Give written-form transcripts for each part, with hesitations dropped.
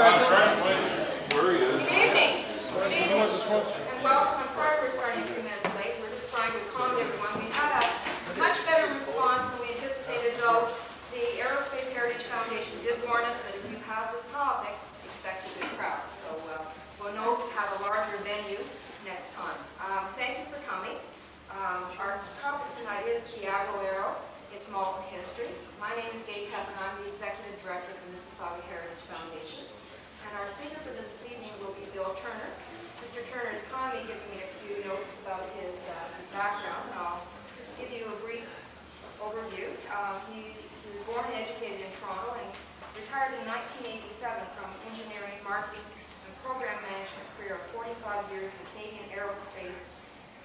Where are you? Good evening. Good evening. And welcome. I'm sorry we're starting a few minutes late. We're just trying to accommodate everyone. We had a much better response than we anticipated, though the Aerospace Heritage Foundation did warn us that if you have this topic, expect a good crowd. So we'll know to have a larger venue next time. Thank you for coming. Our topic tonight is the AVRO Arrow. It's Malton history. My name is Gay Pep, and I'm the Executive Director of the Mississauga Heritage Foundation. And our speaker for this evening will be Bill Turner. Mr. Turner has kindly given me a few notes about his background. I'll just give you a brief overview. He was born and educated in Toronto and retired in 1987 from engineering, marketing, and program management career of 45 years in Canadian aerospace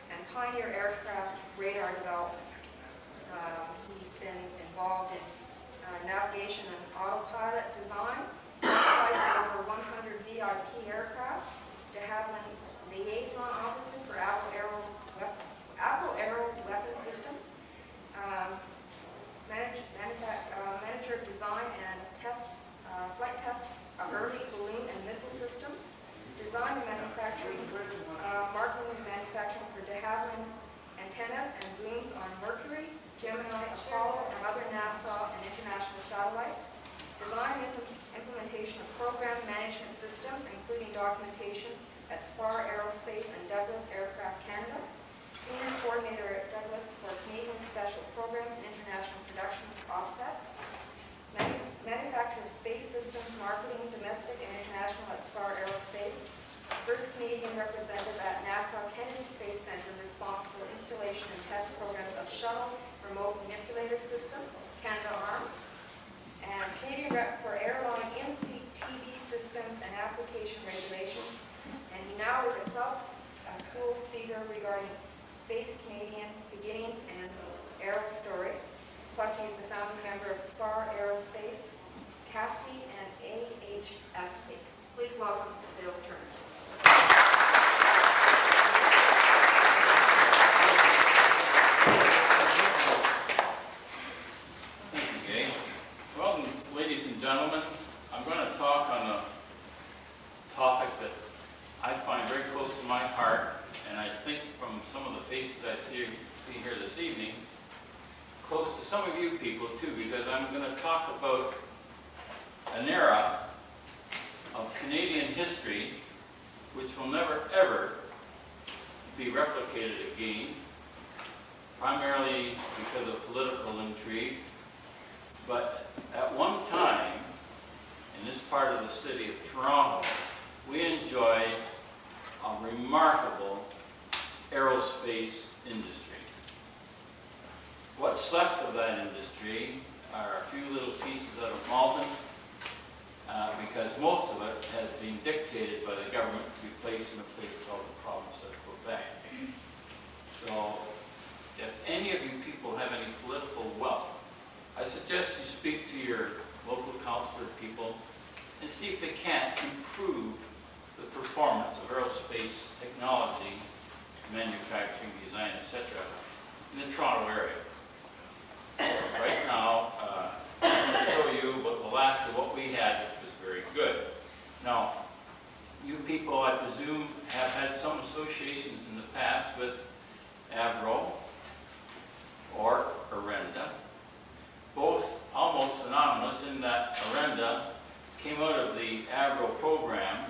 and pioneer aircraft radar development. He's been involved in navigation and autopilot design, flights over 100 VIP aircraft, de Havilland Liaison Officer for AVRO Arrow weapon systems, manager of design and flight test of early balloon and missile systems, design and manufacturing, marketing and manufacturing for de Havilland antennas and booms on Mercury, Gemini, Apollo, and other NASA and international satellites, design and implementation of program management systems, including documentation at SPAR Aerospace and Douglas Aircraft Canada, senior coordinator at Douglas for Canadian Special Programs, international production offsets, manufacture of space systems, marketing, domestic and international at SPAR Aerospace, first Canadian representative at NASA Kennedy Space Center responsible for installation and test programs of shuttle remote manipulator system, Canada-ARM, and Canadian rep for airline NCTV systems and application regulations. And he now is a club school speaker regarding Space Canadian beginning and Aero story. Plus, he's the founding member of SPAR Aerospace, CASI, and AHFC. Please welcome Bill Turner. Gentlemen, I'm going to talk on a topic that I find very close to my heart, and I think from some of the faces I see here this evening, close to some of you people too, because I'm going to talk about an era of Canadian history which will never ever be replicated again, primarily because of political intrigue. But at one time, in this part of the city of Toronto, we enjoyed a remarkable aerospace industry. What's left of that industry are a few little pieces out of Malton, because most of it has been dictated by the government to be placed in a place called the province of Quebec. So, if any of you people have any political wealth, I suggest you speak to your local councillor people and see if they can't improve the performance of aerospace technology, manufacturing, design, etc. in the Toronto area. Right now, I'm going to show you what the last of what we had, which was very good. Now, you people, I presume, have had some associations in the past with AVRO or Arenda. Both almost synonymous in that Arenda came out of the AVRO program,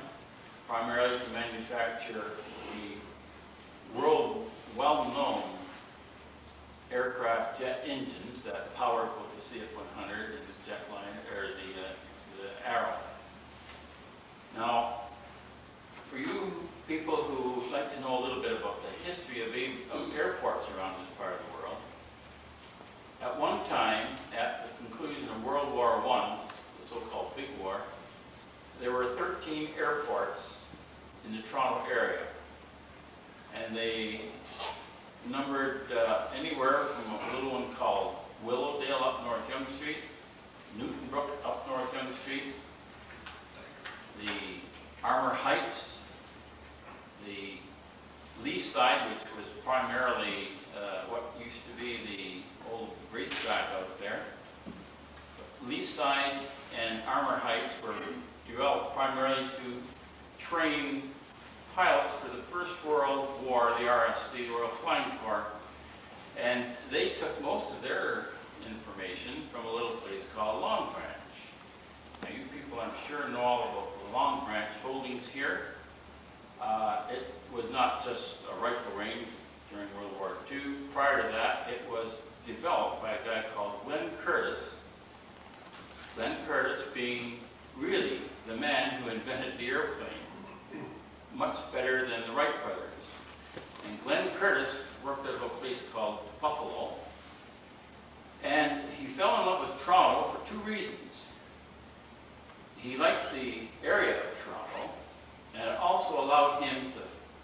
primarily to manufacture the world well-known aircraft jet engines that power both the CF-100 and the Jetliner, or the Arrow. Now, for you people who would like to know a little bit about the history of airports around this part of the world, at one time, at the conclusion of World War I, the so-called Big War, there were 13 airports in the Toronto area. And they numbered anywhere from a little one called Willowdale up North Yonge Street, Newtonbrook up North Yonge Street, the Armour Heights, the Lee Side, which was primarily what used to be the old racetrack out there. Lee Side and Armour Heights were developed primarily to train pilots for the First World War, the RFC, the Royal Flying Corps, and they took most of their information from a little place called Long Branch. Now you people, I'm sure, know all about the Long Branch holdings here. It was not just a rifle range during World War II. Prior to that, it was developed by a guy called Glenn Curtis. Glenn Curtis being really the man who invented the airplane, much better than the Wright brothers. And Glenn Curtis worked at a place called Buffalo, and he fell in love with Toronto for two reasons. He liked the area of Toronto, and it also allowed him to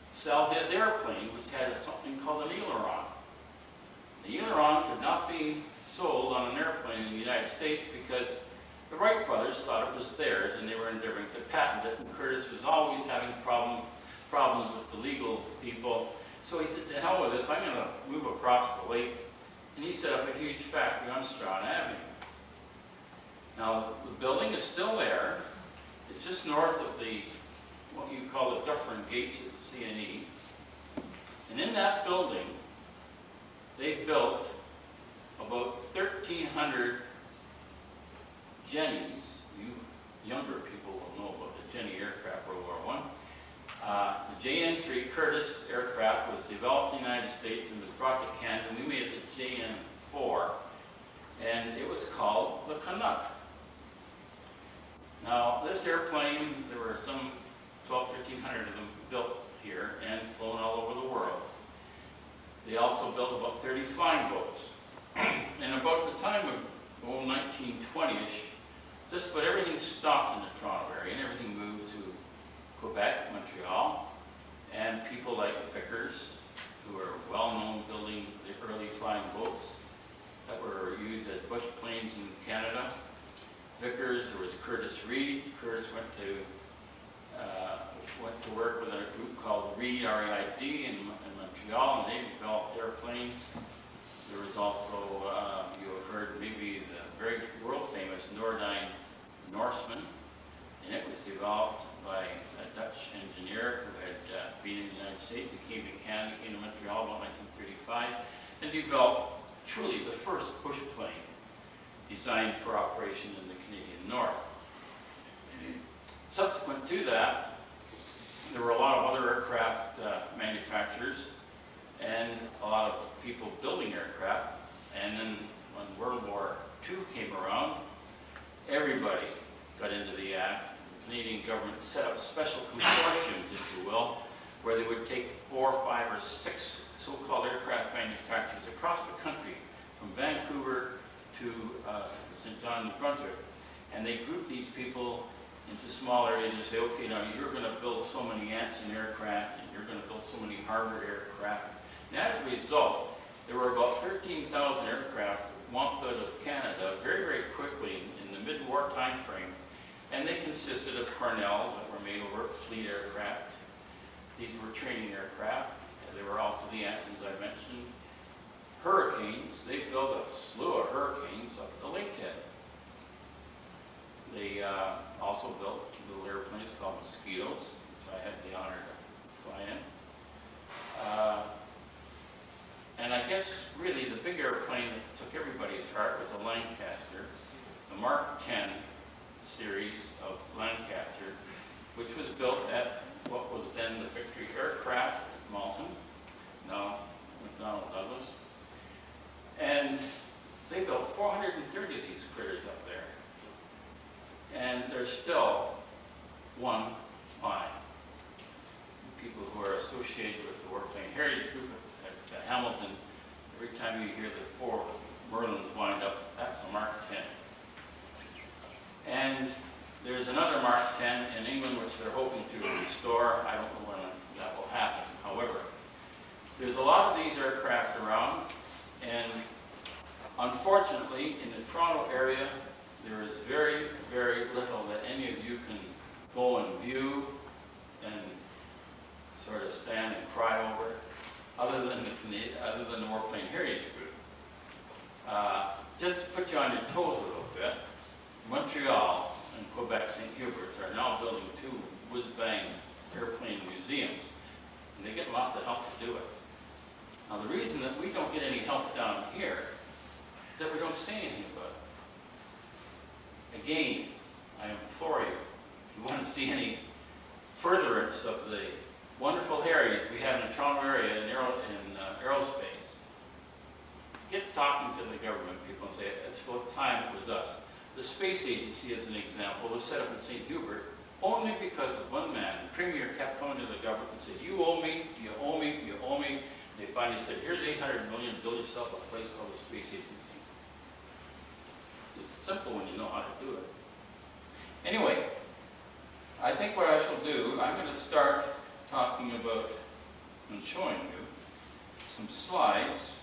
sell his airplane, which had something called an aileron. The aileron could not be sold on an airplane in the United States because the Wright brothers thought it was theirs, and they were endeavoring to patent it, and Curtis was always having problems with the legal people. So he said, to hell with this, I'm going to move across the lake. And he set up a huge factory on Straughn Avenue. Now, the building is still there. It's just north of what you call the Dufferin Gates at the CNE. And in that building, they built about 1,300 Jennies. You younger people will know about the Jenny aircraft, World War I. The JN-3 Curtiss aircraft was developed in the United States and was brought to Canada. We made it the JN-4, and it was called the Canuck. Now, this airplane, there were some 1,200 of them built here and flown all over the world. They also built about 30 flying boats. And about the time of 1920-ish, just about everything stopped in the Toronto area, and everything moved to Quebec, Montreal, and people like Vickers, who were well known building the early flying boats that were used as bush planes in Canada. Vickers, there was Curtis Reed. Curtis went to work with a group called Reed, R-E-I-D, in Montreal, and they developed airplanes. There was also, you have heard maybe the very world famous Nordyne Norseman, and it was developed by a Dutch engineer who had been in the United States. He came to Canada, came to Montreal about 1935, and developed truly the first bush plane designed for operation in the Canadian North. Subsequent to that, there were a lot of other aircraft manufacturers and a lot of people building aircraft. And then when World War II came around, everybody got into the act. The Canadian government set up special consortiums, if you will, where they would take 4, 5, or 6 so-called aircraft manufacturers across the country, from Vancouver to St. John, New Brunswick, and they grouped these people into small areas and say, okay, now you're going to build so many Anson aircraft, and you're going to build so many Harvard aircraft. And as a result, there were about 13,000 aircraft whomped out of Canada very, very quickly in the mid-war time frame, and they consisted of Cornells that were made over at Fleet Aircraft. These were training aircraft. There were also the Ansons I mentioned. Hurricanes, they built a slew of Hurricanes up at the Lakehead. They also built little airplanes called Mosquitoes, which I had the honor to fly in. And I guess really the big airplane that took everybody's heart was a Lancaster, the Mark 10 series of Lancaster, which was built at what was then the Victory Aircraft at Malton, now McDonnell Douglas. And they built 430 of these critters up there. And there's still one flying. People who are associated with the Warplane Heritage Group at Hamilton, every time you hear the 4 Merlins wind up, that's a Mark 10. And there's another Mark 10 in England which they're hoping to restore. I don't know when that will happen. However, there's a lot of these aircraft around, and unfortunately in the Toronto area there is very, very little that any of you can go and view and sort of stand and cry over, other than the Warplane Heritage Group. Just to put you on your toes a little bit, Montreal and Quebec St. Hubert are Now, the reason that we don't get any help down here is that we don't say anything about it. Again, I implore you, if you want to see any furtherance of the wonderful heritage we have in the Toronto area in aerospace, get talking to the government people and say, it's about time it was us. The space agency, as an example, was set up in St. Hubert only because of one man. The Premier kept coming to the government and said, you owe me, you owe me, you owe me. And they finally said, here's 800 million, build yourself a place called the Space Agency. It's simple when you know how to do it. Anyway, I think what I shall do, I'm going to start talking about and showing you some slides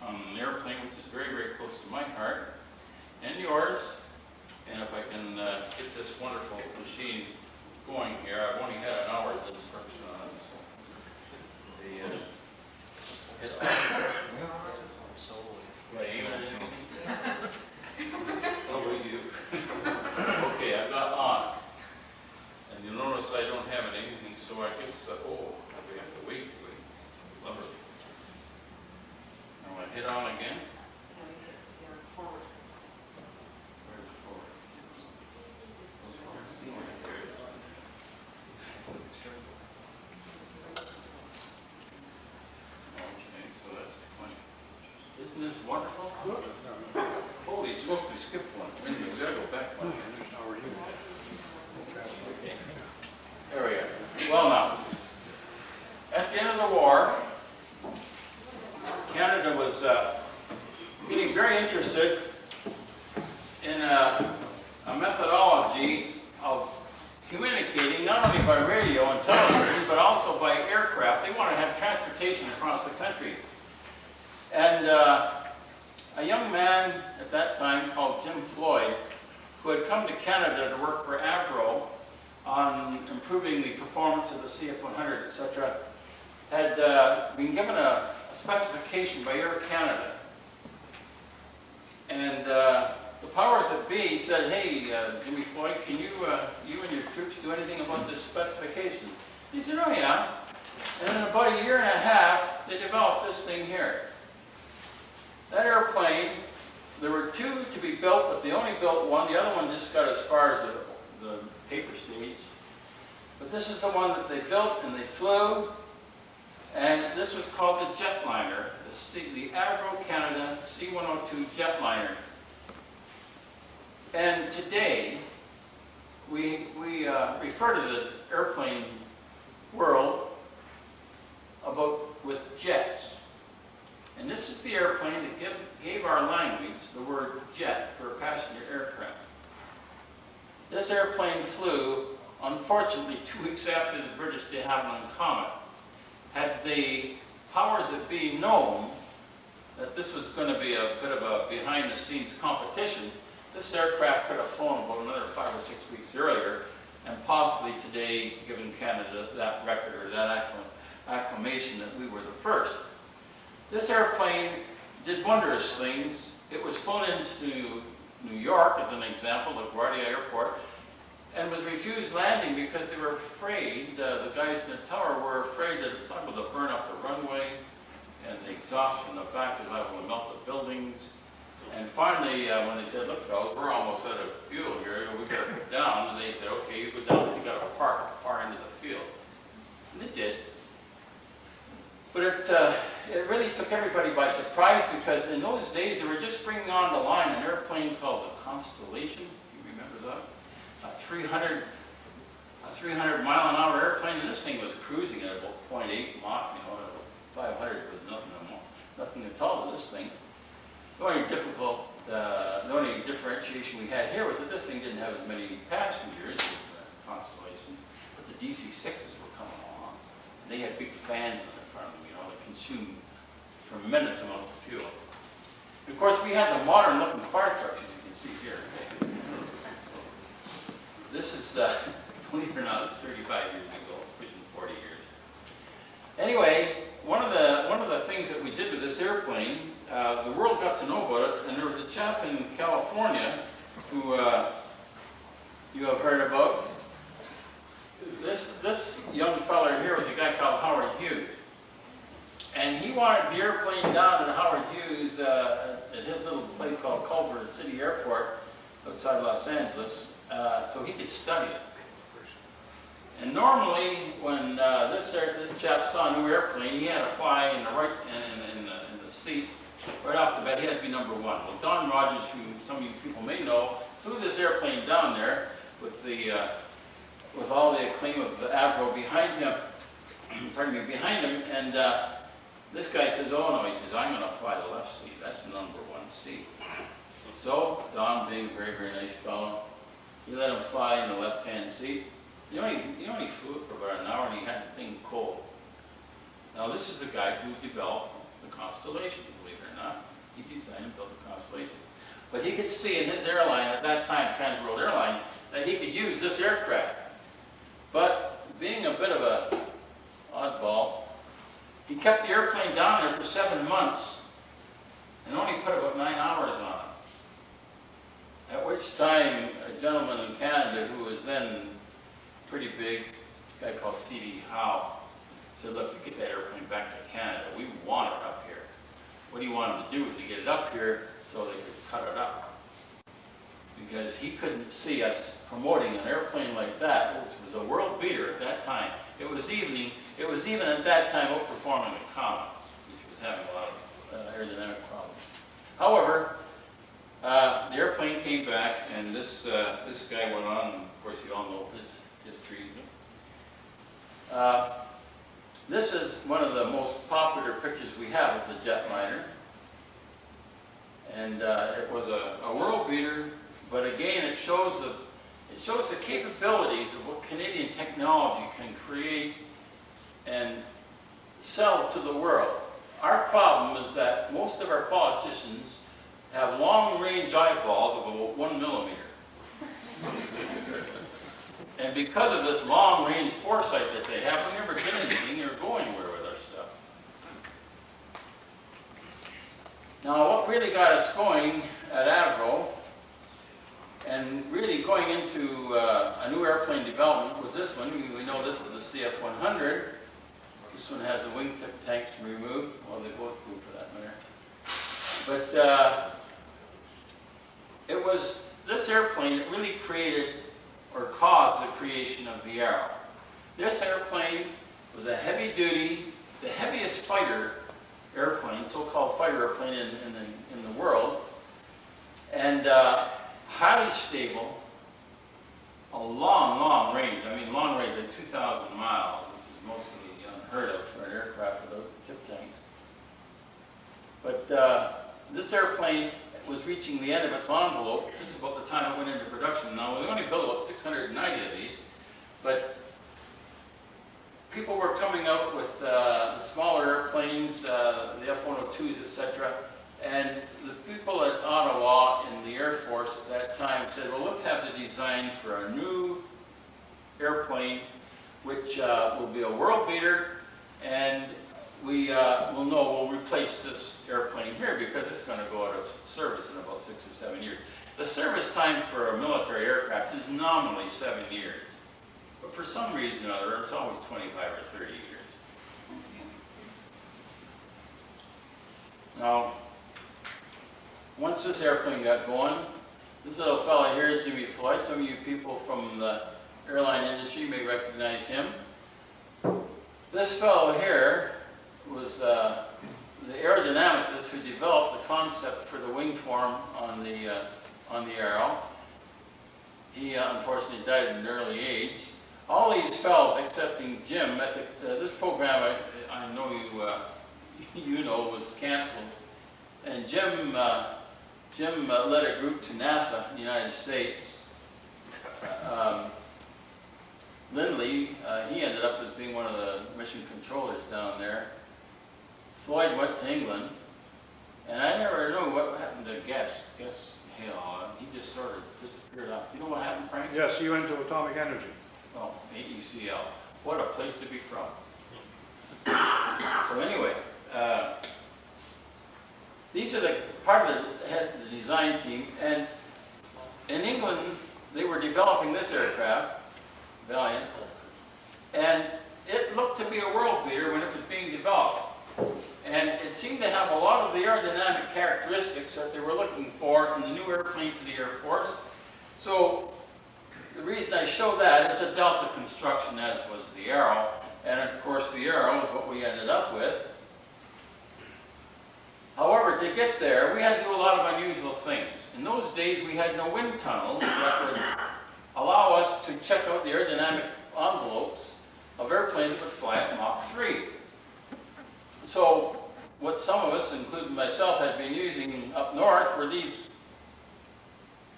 on an airplane, which is very, very close to my heart and yours. And if I can get this wonderful machine going here, I've only had an hour's instruction on it. So do I aim at anything? Oh, we do. Okay, I've got on. And you'll notice I don't have anything, so I guess, oh, we have to wait. Lovely. Now I hit on again. Isn't this wonderful? Holy smokes, we skipped one. Wait a minute, we gotta go back one. Okay. There we are. Well now, at the end of the war, Canada was getting very interested in a methodology of communicating not only by radio and television, but also by aircraft. They wanted to have transportation across the country. And a young man at that time called Jim Floyd, who had come to Canada to work for AVRO on improving the performance of the CF-100, etc., had been given a specification by Air Canada. And the powers that be said, hey, Jimmy Floyd, can you and your troops do anything about this specification? He said, oh yeah. And in about a year and a half, they developed this thing here. That airplane, there were two to be built, but they only built one. The other one just got as far as the paper stage. But this is the one that they built and they flew. And this was called the Jetliner, the AVRO Canada C-102 Jetliner. And today, we refer to the airplane world with jets. And this is the airplane that gave our language the word jet for a passenger aircraft. This airplane flew, unfortunately, 2 weeks after the British de Havilland Comet. Had the powers that be known that this was going to be a bit of a behind-the-scenes competition, this aircraft could have flown about another 5 or 6 weeks earlier, and possibly today given Canada that record or that acclamation that we were the first. This airplane did wondrous things. It was flown into New York, as an example, LaGuardia Airport, and was refused landing because they were afraid, the guys in the tower were afraid that it's liable to burn up the runway, and the exhaust from the back was liable to melt the buildings. And finally, when they said, look, fellas, we're almost out of fuel here, we've got to go down, and they said, okay, you go down, but you got to park far into the field. And they did. But it really took everybody by surprise, because in those days they were just bringing on the line an airplane called the Constellation. You remember that? A 300 mile-an-hour airplane, and this thing was cruising at about 0.8 Mach. You know, 500 was nothing at all to this thing. The only differentiation we had here was that this thing didn't have as many passengers as the Constellation, but the DC-6s were coming along. And they had big fans in the front of them, you know, that consumed tremendous amount of fuel. And of course, we had the modern-looking fire trucks, as you can see here. This is, believe it or not, it's 35 years ago, pushing 40 years. Anyway, one of the things that we did with this airplane, the world got to know about it, and there was a chap in California who you have heard about. This young fella here was a guy called Howard Hughes. And he wanted the airplane down at Howard Hughes at his little place called Culver City Airport outside Los Angeles, so he could study it. And normally, when this chap saw a new airplane, he had to fly in the right in the seat right off the bat. He had to be number one. Well, Don Rogers, who some of you people may know, flew this airplane down there with the with all the acclaim of the AVRO behind him. Pardon me, behind him, and this guy says, "Oh no," he says, "I'm going to fly the left seat. That's the number one seat." So Don, being a very, very nice fellow, he let him fly in the left-hand seat. He only flew it for about an hour, and he had the thing cold. Now this is the guy who developed the Constellation, believe it or not. He designed and built the Constellation. But he could see in his airline at that time, Trans World Airline, that he could use this aircraft. But being a bit of a oddball, he kept the airplane down there for 7 months and only put about 9 hours on it. At which time, a gentleman in Canada who was then pretty big, a guy called C.D. Howe, said, "Look, you get that airplane back to Canada. We want it up here." What he wanted to do was to get it up here so they could cut it up. Because he couldn't see us promoting an airplane like that, which was a world beater at that time. It was even at that time outperforming the Comet, which was having a lot of aerodynamic problems. However, the airplane came back, and this guy went on, and of course you all know his history. This is one of the most popular pictures we have of the Jetliner. And it was a world beater, but again, it shows the capabilities of what Canadian technology can create and sell to the world. Our problem is that most of our politicians have long-range eyeballs of about 1 millimeter. And because of this long-range foresight that they have, we never get anything or go anywhere with our stuff. Now, what really got us going at AVRO and really going into a new airplane development was this one. We know this is a CF-100. This one has the wingtip tanks removed. Well, they both do for that matter. But it was this airplane that really created or caused the creation of the Arrow. This airplane was a heavy-duty, the heaviest fighter airplane, so-called fighter airplane in the world, and highly stable, a long range. I mean, long range, like 2,000 miles, which is mostly unheard of for an aircraft without tip tanks. But this airplane was reaching the end of its envelope just about the time it went into production. Now, we only built about 690 of these, but people were coming out with the smaller airplanes, the F-102s, etc. And the people at Ottawa in the Air Force at that time said, well, let's have the design for a new airplane which will be a world beater, and we will know we'll replace this airplane here because it's going to go out of service in about 6 or 7 years. The service time for a military aircraft is nominally 7 years. But for some reason or other, it's always 25 or 30 years. Now, once this airplane got going, this little fellow here is Jimmy Floyd. Some of you people from the airline industry may recognize him. This fellow here was the aerodynamicist who developed the concept for the wing form on the Arrow. He unfortunately died at an early age. All these fellows, excepting Jim, at this program I know you know was canceled, and Jim led a group to NASA in the United States. Lindley, he ended up as being one of the mission controllers down there. Floyd went to England, and I never knew what happened to Guess Hale. He just sort of disappeared off. Do you know what happened, Frank? Yes, he went to Atomic Energy. Oh, AECL. What a place to be from. So anyway, these are the part of the design team, and in England they were developing this aircraft, Valiant, and it looked to be a world beater when it was being developed. And it seemed to have a lot of the aerodynamic characteristics that they were looking for in the new airplane for the Air Force. So the reason I show that is a Delta construction, as was the Arrow. And of course the Arrow is what we ended up with. However, to get there, we had to do a lot of unusual things. In those days, we had no wind tunnels that would allow us to check out the aerodynamic envelopes of airplanes that would fly at Mach 3. So what some of us, including myself, had been using up north were these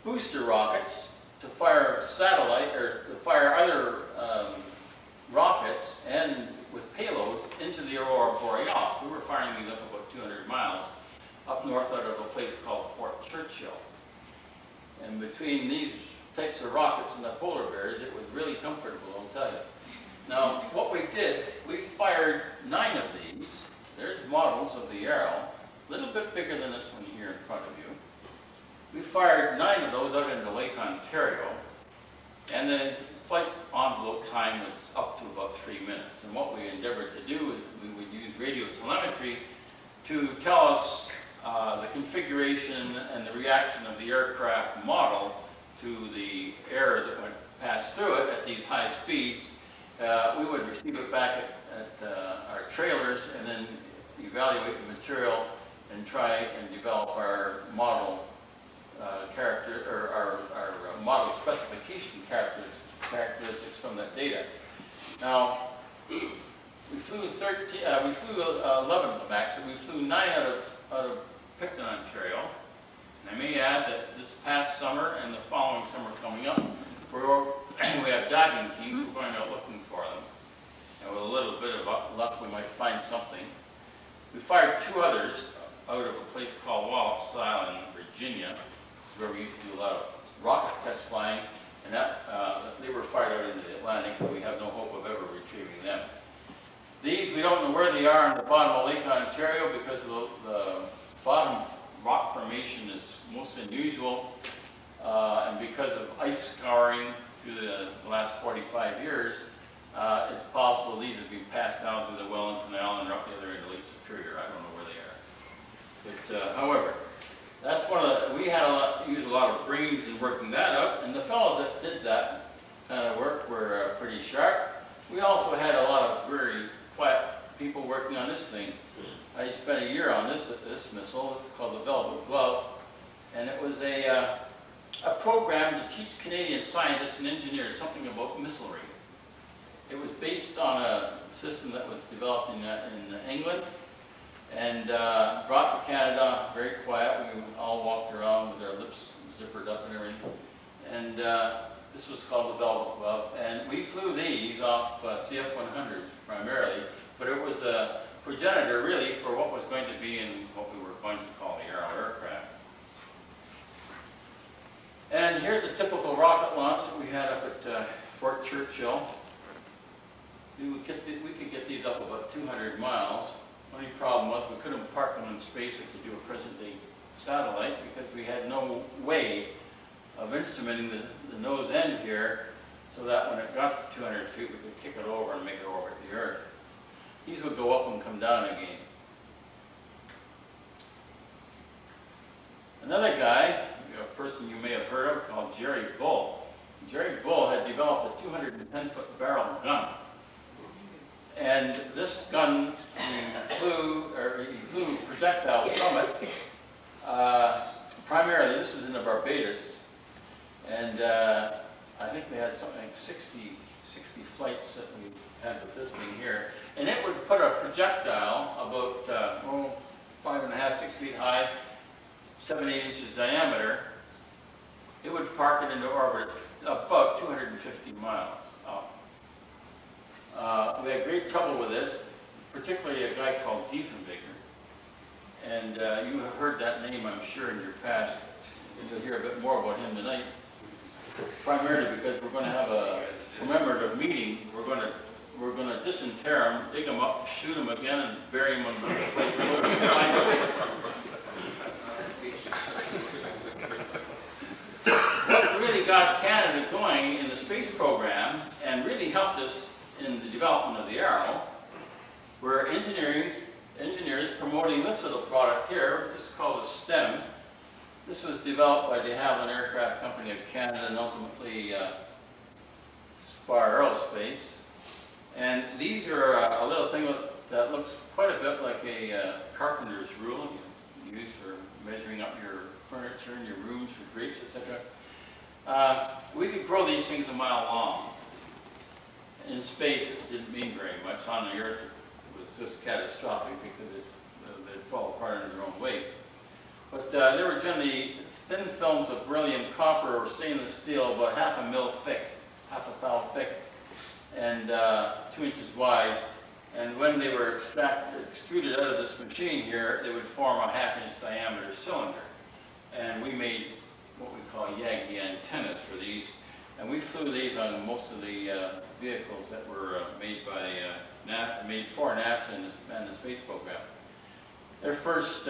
booster rockets to fire satellite, or to fire other rockets and with payloads into the Aurora Borealis. We were firing these up about 200 miles up north out of a place called Fort Churchill. And between these types of rockets and the polar bears, it was really comfortable, I'll tell you. Now, what we did, we fired 9 of these. There's models of the Arrow, a little bit bigger than this one here in front of you. We fired 9 of those out into Lake Ontario, and the flight envelope time was up to about 3 minutes. And what we endeavored to do is we would use radio telemetry to tell us the configuration and the reaction of the aircraft model to the air that went pass through it at these high speeds. We would receive it back at our trailers and then evaluate the material and try and develop our model our model specification characteristics from that data. Now, we flew 11 of them actually. We flew 9 out of Picton, Ontario. And I may add that this past summer and the following summer coming up, we have diving teams. We're going out looking for them. And with a little bit of luck, we might find something. We fired 2 others out of a place called Wallops Island, Virginia, where we used to do a lot of rocket test flying, and they were fired out into the Atlantic, and we have no hope of ever retrieving them. These, we don't know where they are on the bottom of Lake Ontario because the bottom rock formation is most unusual, and because of ice scouring through the last 45 years, it's possible these have been passed down through the Wellington Canal and roughly they're in Lake Superior. I don't know where they are. But however, that's one of the, we had used a lot of brains in working that out, and the fellows that did that kind of work were pretty sharp. We also had a lot of very quiet people working on this thing. I spent a year on this missile. It's called the Velvet Glove, and it was a program to teach Canadian scientists and engineers something about missilery. It was based on a system that was developed in England and brought to Canada, very quiet. We all walked around with our lips zippered up and everything. And this was called the Velvet Glove. And we flew these off CF-100s primarily, but it was the progenitor really for what was going to be in what we were going to call the Arrow aircraft. And here's a typical rocket launch that we had up at Fort Churchill. We could get these up about 200 miles. Only problem was we couldn't park them in space like you do a present-day satellite because we had no way of instrumenting the nose end here so that when it got to 200 feet we could kick it over and make it orbit the Earth. These would go up and come down again. Another guy, a person you may have heard of, called Jerry Bull. Jerry Bull had developed a 210-foot barrel gun. And this gun, he flew projectiles from it. Primarily, this is in the Barbados. And I think we had something like 60 flights that we had with this thing here. And it would put a projectile about 5.5, 6 feet high, 7, 8 inches diameter. It would park it into orbit about 250 miles up. We had great trouble with this, particularly a guy called Diefenbaker. And you have heard that name, I'm sure, in your past. And you'll hear a bit more about him tonight. Primarily because we're going to have a commemorative meeting. We're going to disinter him, dig him up, shoot him again, and bury him in the place we're going to find him. What really got Canada going in the space program and really helped us in the development of the Arrow were engineering engineers promoting this little product here, which is called a STEM. This was developed by de Havilland Aircraft Company of Canada and ultimately Aerospace. And these are a little thing that looks quite a bit like a carpenter's rule you use for measuring up your furniture and your rooms for drapes, etc. We could grow these things a mile long. In space, it didn't mean very much. On the Earth, it was just catastrophic because they'd fall apart under their own weight. But they were generally thin films of beryllium copper or stainless steel, about half a mil thick, half a thou thick, and 2 inches wide. And when they were extruded out of this machine here, they would form a half-inch diameter cylinder. And we made what we call Yagi antennas for these. And we flew these on most of the vehicles that were made for NASA and the space program. Their first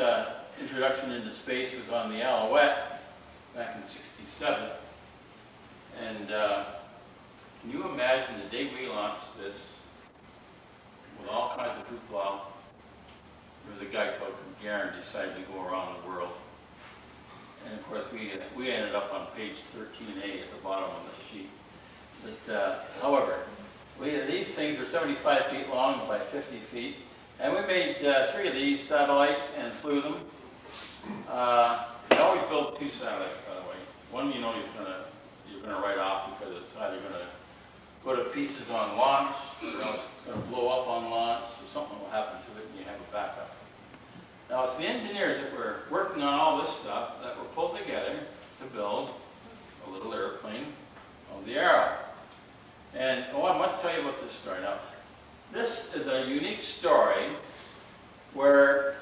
introduction into space was on the Alouette back in '67. And can you imagine the day we launched this with all kinds of hoopla? There was a guy called Garen decided to go around the world. And of course, we ended up on page 13A at the bottom of the sheet. But however, these things were 75 feet long by 50 feet. And we made 3 of these satellites and flew them. We always build 2 satellites, by the way. One, you know, you're gonna write off because it's either gonna go to pieces on launch, or else it's gonna blow up on launch, or something will happen to it, and you have a backup. Now, it's the engineers that were working on all this stuff that were pulled together to build a little airplane called the Arrow. And I must tell you about this story. Now, this is a unique story where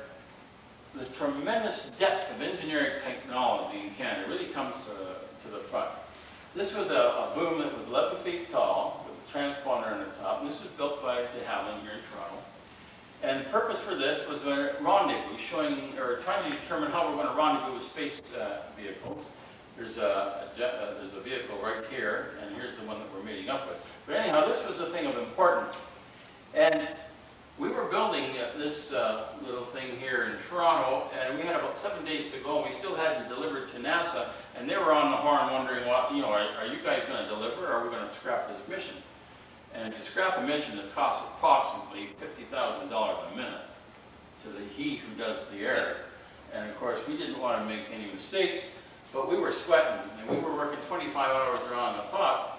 the tremendous depth of engineering technology in Canada really comes to the front. This was a boom that was 11 feet tall with a transponder on the top. And this was built by de Havilland here in Toronto. And the purpose for this was a rendezvous, trying to determine how we're going to rendezvous with space vehicles. There's a vehicle right here, and here's the one that we're meeting up with. But anyhow, this was a thing of importance. And we were building this little thing here in Toronto, and we had about 7 days to go, and we still hadn't delivered to NASA, and they were on the horn wondering, well, you know, are you guys going to deliver, or are we going to scrap this mission? And to scrap a mission, it costs approximately $50,000 a minute to he who does the air. And of course, we didn't want to make any mistakes, but we were sweating, and we were working 25 hours around the clock.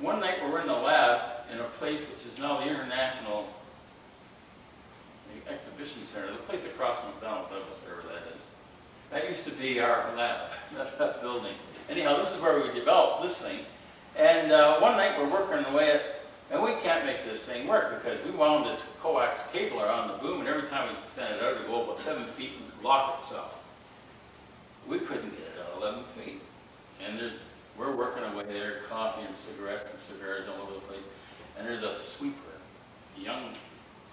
One night we were in the lab in a place which is now the International Exhibition Center, the place across from McDonald Douglas, wherever that is. That used to be our lab, that building. Anyhow, this is where we developed this thing. And one night we're working away at, and we can't make this thing work because we wound this coax cable around the boom, and every time we sent it out, it would go about 7 feet and lock itself. We couldn't get it out 11 feet. And we're working away there, coffee and cigarettes and cigars all over the place. And there's a sweeper, a young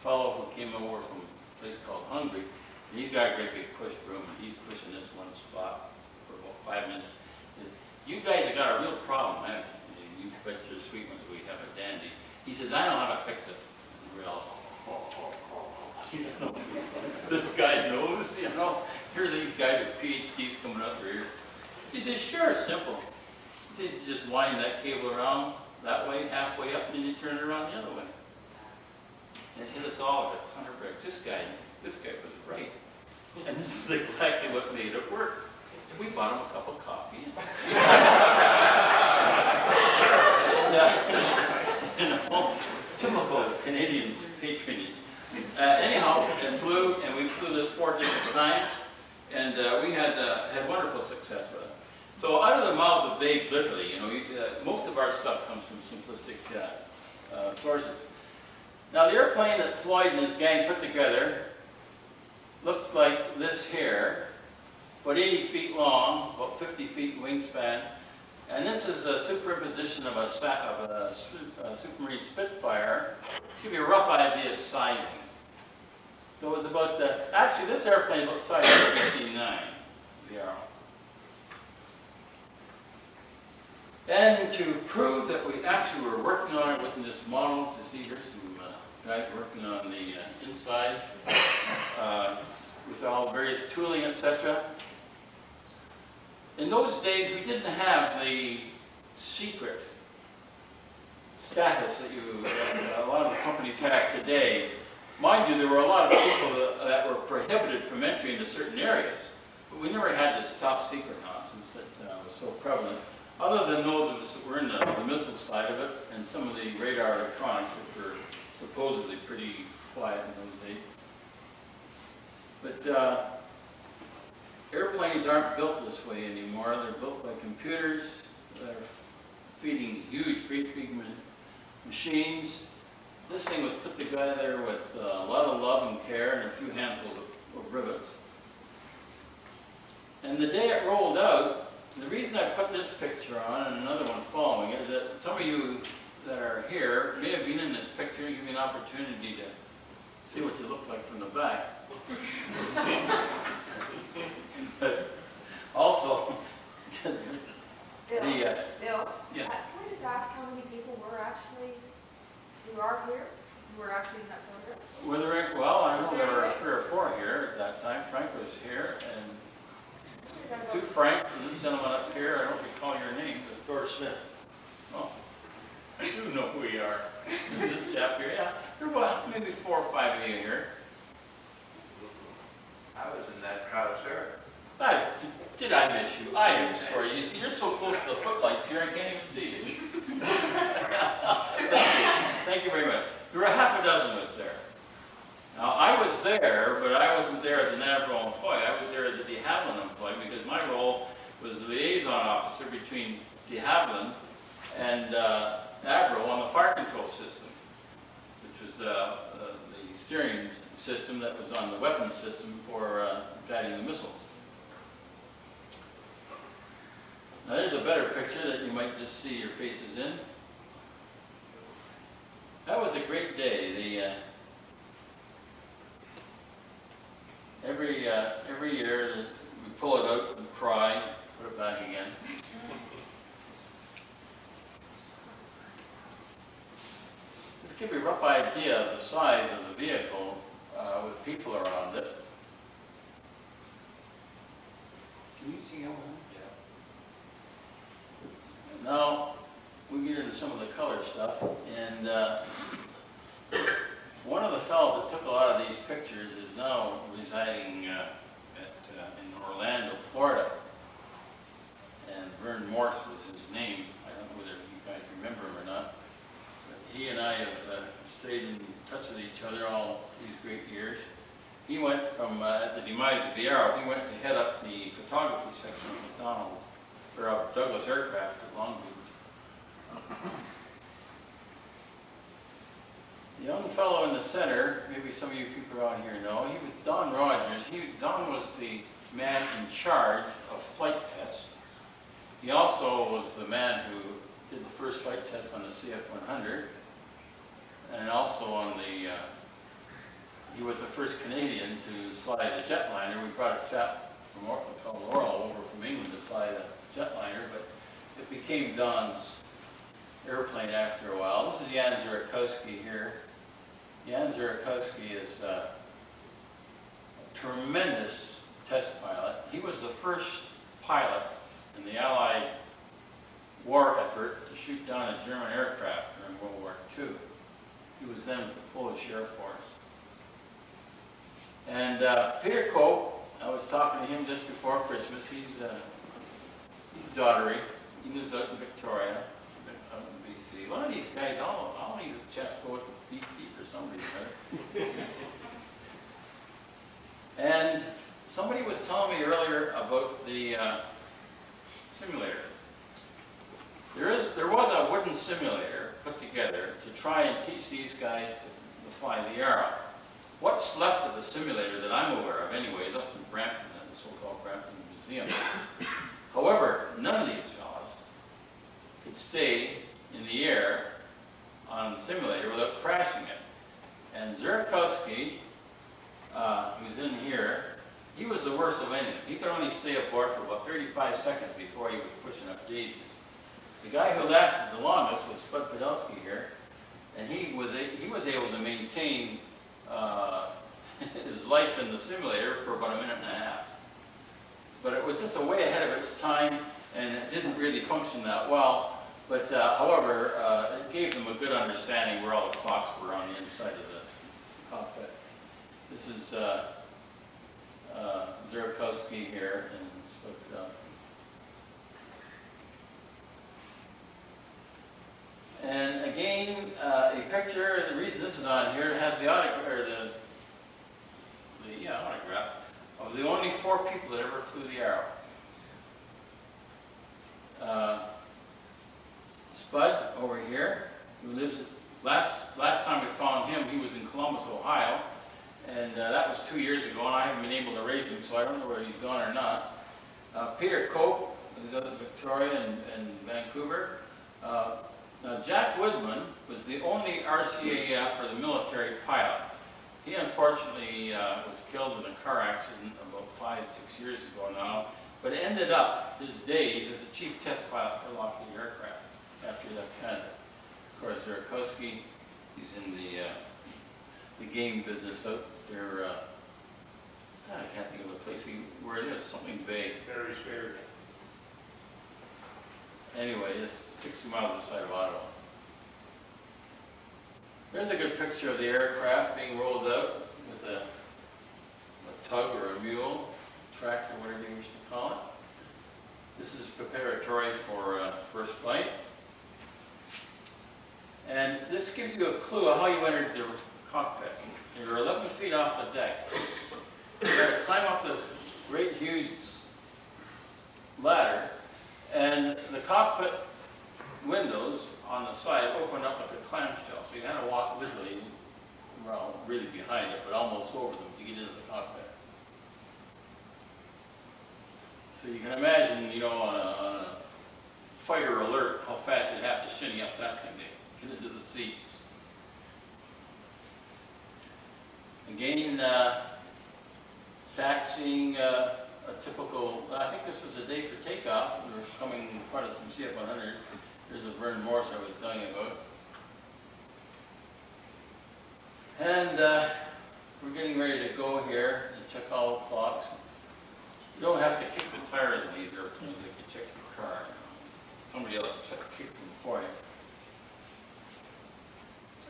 fellow who came over from a place called Hungary. And he's got a great big push broom, and he's pushing this one spot for about 5 minutes. And you guys have got a real problem, haven't you? You bet your sweet ones we have a dandy. He says, I know how to fix it. And we're all, you know, this guy knows, you know. Here are these guys with PhDs coming up here. He says, sure, simple. He says, you just wind that cable around that way, halfway up, and then you turn it around the other way. And it hit us all with a ton of bricks. This guy was right. And this is exactly what made it work. So we bought him a cup of coffee. Typical Canadian patronage. Anyhow, it flew, and we flew this 4 different times, and we had wonderful success with it. So out of the mouths of babes, literally, you know, most of our stuff comes from simplistic sources. Now, the airplane that Floyd and his gang put together looked like this here, about 80 feet long, about 50 feet wingspan. And this is a superimposition of a Supermarine Spitfire to give you a rough idea of sizing. So it was about, actually this airplane about the size of a DC-9, the Arrow. And to prove that we actually were working on it, wasn't just models, you see here's some guys working on the inside with all various tooling, etc. In those days, we didn't have the secret status that a lot of the companies have today. Mind you, there were a lot of people that were prohibited from entry into certain areas, but we never had this top secret nonsense that was so prevalent, other than those of us that were in the missile side of it and some of the radar electronics, which were supposedly pretty quiet in those days. But airplanes aren't built this way anymore. They're built by computers that are feeding huge, great big machines. This thing was put together with a lot of love and care and a few handfuls of rivets. And the day it rolled out, the reason I put this picture on and another one following it is that some of you that are here may have been in this picture and give me an opportunity to see what you look like from the back. But also, Bill, Bill, yeah. Yeah. Can I just ask how many people who are here, who were actually in that program? Well, I know there were 3 or 4 here at that time. Frank was here, and 2 Franks, and this gentleman up here, I don't recall your name, but George Smith. well, I do know who we are. This chap here, yeah. There were maybe 4 or 5 of you here. I was in that crowd, sir. Did I miss you? I am sorry. You see, you're so close to the footlights here, I can't even see you. Thank you very much. There were half a dozen of us there. Now, I was there, but I wasn't there as an AVRO employee. I was there as a de Havilland employee because my role was the liaison officer between de Havilland and AVRO on the fire control system, which was the steering system that was on the weapons system for guiding the missiles. Now there's a better picture that you might just see your faces in. That was a great day. Every year we pull it out and cry, put it back again. This gives you a rough idea of the size of the vehicle with people around it. Can you see how one? Yeah. Now we get into some of the color stuff, and one of the fellows that took a lot of these pictures is now residing in Orlando, Florida. And Vern Morse was his name. I don't know whether you guys remember him or not. But he and I have stayed in touch with each other all these great years. He went from, at the demise of the Arrow, he went to head up the photography section of Douglas Aircraft at Longview. The young fellow in the center, maybe some of you people around here know, he was Don Rogers. Don was the man in charge of flight tests. He also was the man who did the first flight test on the CF-100, and also on the, he was the first Canadian to fly the Jetliner. We brought a chap from Laurel over from England to fly the Jetliner, but it became Don's airplane after a while. This is Jan Zarakowski here. Jan Zarakowski is a tremendous test pilot. He was the first pilot in the Allied war effort to shoot down a German aircraft during World War II. He was then with the Polish Air Force. And Peter Cope, I was talking to him just before Christmas. He's daughtery. He lives out in Victoria, out in BC. A lot of these guys, all these chaps go to BC for some reason, right? And somebody was telling me earlier about the simulator. There was a wooden simulator put together to try and teach these guys to fly the Arrow. What's left of the simulator that I'm aware of anyway is up in Brampton, at the so-called Brampton Museum. However, none of these fellows could stay in the air on the simulator without crashing it. And Zarakowski, who's in here, he was the worst of any of them. He could only stay aboard for about 35 seconds before he was pushing up daisies. The guy who lasted the longest was Spud Podolsky here. and he was able to maintain his life in the simulator for about a minute and a half. But it was just a way ahead of its time, and it didn't really function that well. But however, it gave them a good understanding where all the clocks were on the inside of the cockpit. This is Zarakowski here, and it's hooked up. And again, a picture. The reason this is on here, it has the autograph, or the autograph of the only 4 people that ever flew the Arrow. Spud over here, who lives at, last time we found him, he was in Columbus, Ohio, and that was 2 years ago, and I haven't been able to raise him, so I don't know whether he's gone or not. Peter Cope, who's up in Victoria and Vancouver. Now, Jack Woodman was the only RCAF or the military pilot. He unfortunately was killed in a car accident about 5-6 years ago now, but ended up his days as a chief test pilot for Lockheed Aircraft after he left Canada. Of course, Zarakowski, he's in the game business out there. I can't think of the place where it is, something Bay. Very scary. Anyway, it's 60 miles outside of Ottawa. There's a good picture of the aircraft being rolled out with a tug or a mule, tractor, whatever you wish to call it. This is preparatory for first flight. And this gives you a clue of how you entered the cockpit. You're 11 feet off the deck. You've got to climb up this great, huge ladder, and the cockpit windows on the side open up like a clamshell, so you had to walk literally, well, really behind it, but almost over them to get into the cockpit. So you can imagine, you know, on a fighter alert, how fast you'd have to shinny up that thing to get into the seat. Again, taxiing a typical, I think this was a day for takeoff. We were coming in front of some CF-100s. Here's the Vern Morse I was telling you about. And we're getting ready to go here and check all the clocks. You don't have to kick the tires in these airplanes like you check your car. Somebody else will kick them for you.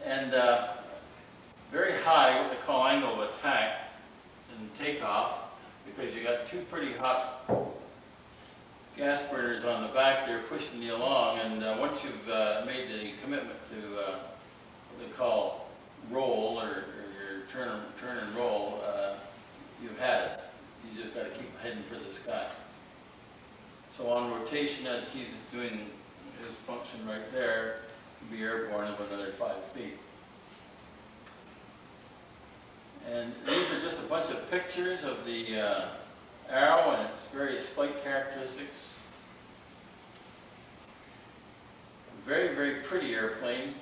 And very high, what they call angle of attack in takeoff, because you got 2 pretty hot gas burners on the back there pushing you along, and once you've made the commitment to what they call roll or your turn and roll, you've had it. You just got to keep heading for the sky. So on rotation, as he's doing his function right there, you'll be airborne of another 5 feet. And these are just a bunch of pictures of the Arrow and its various flight characteristics. A very, very pretty airplane.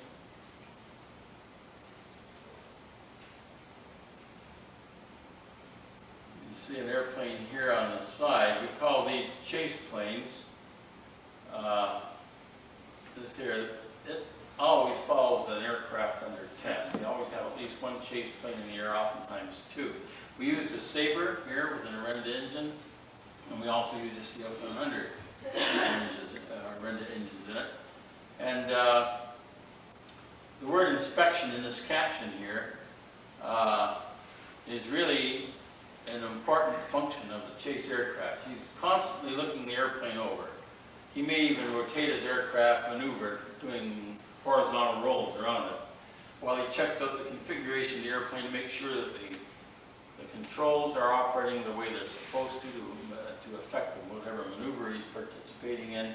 You see an airplane here on the side. We call these chase planes. This here, it always follows an aircraft under test. They always have at least 1 chase plane in the air, oftentimes 2. We used a Sabre here with an Aerospace engine, and we also use a CF-100 Aerospace engines in it. And the word inspection in this caption here is really an important function of the chase aircraft. He's constantly looking the airplane over. He may even rotate his aircraft maneuver, doing horizontal rolls around it, while he checks out the configuration of the airplane to make sure that the controls are operating the way they're supposed to affect whatever maneuver he's participating in.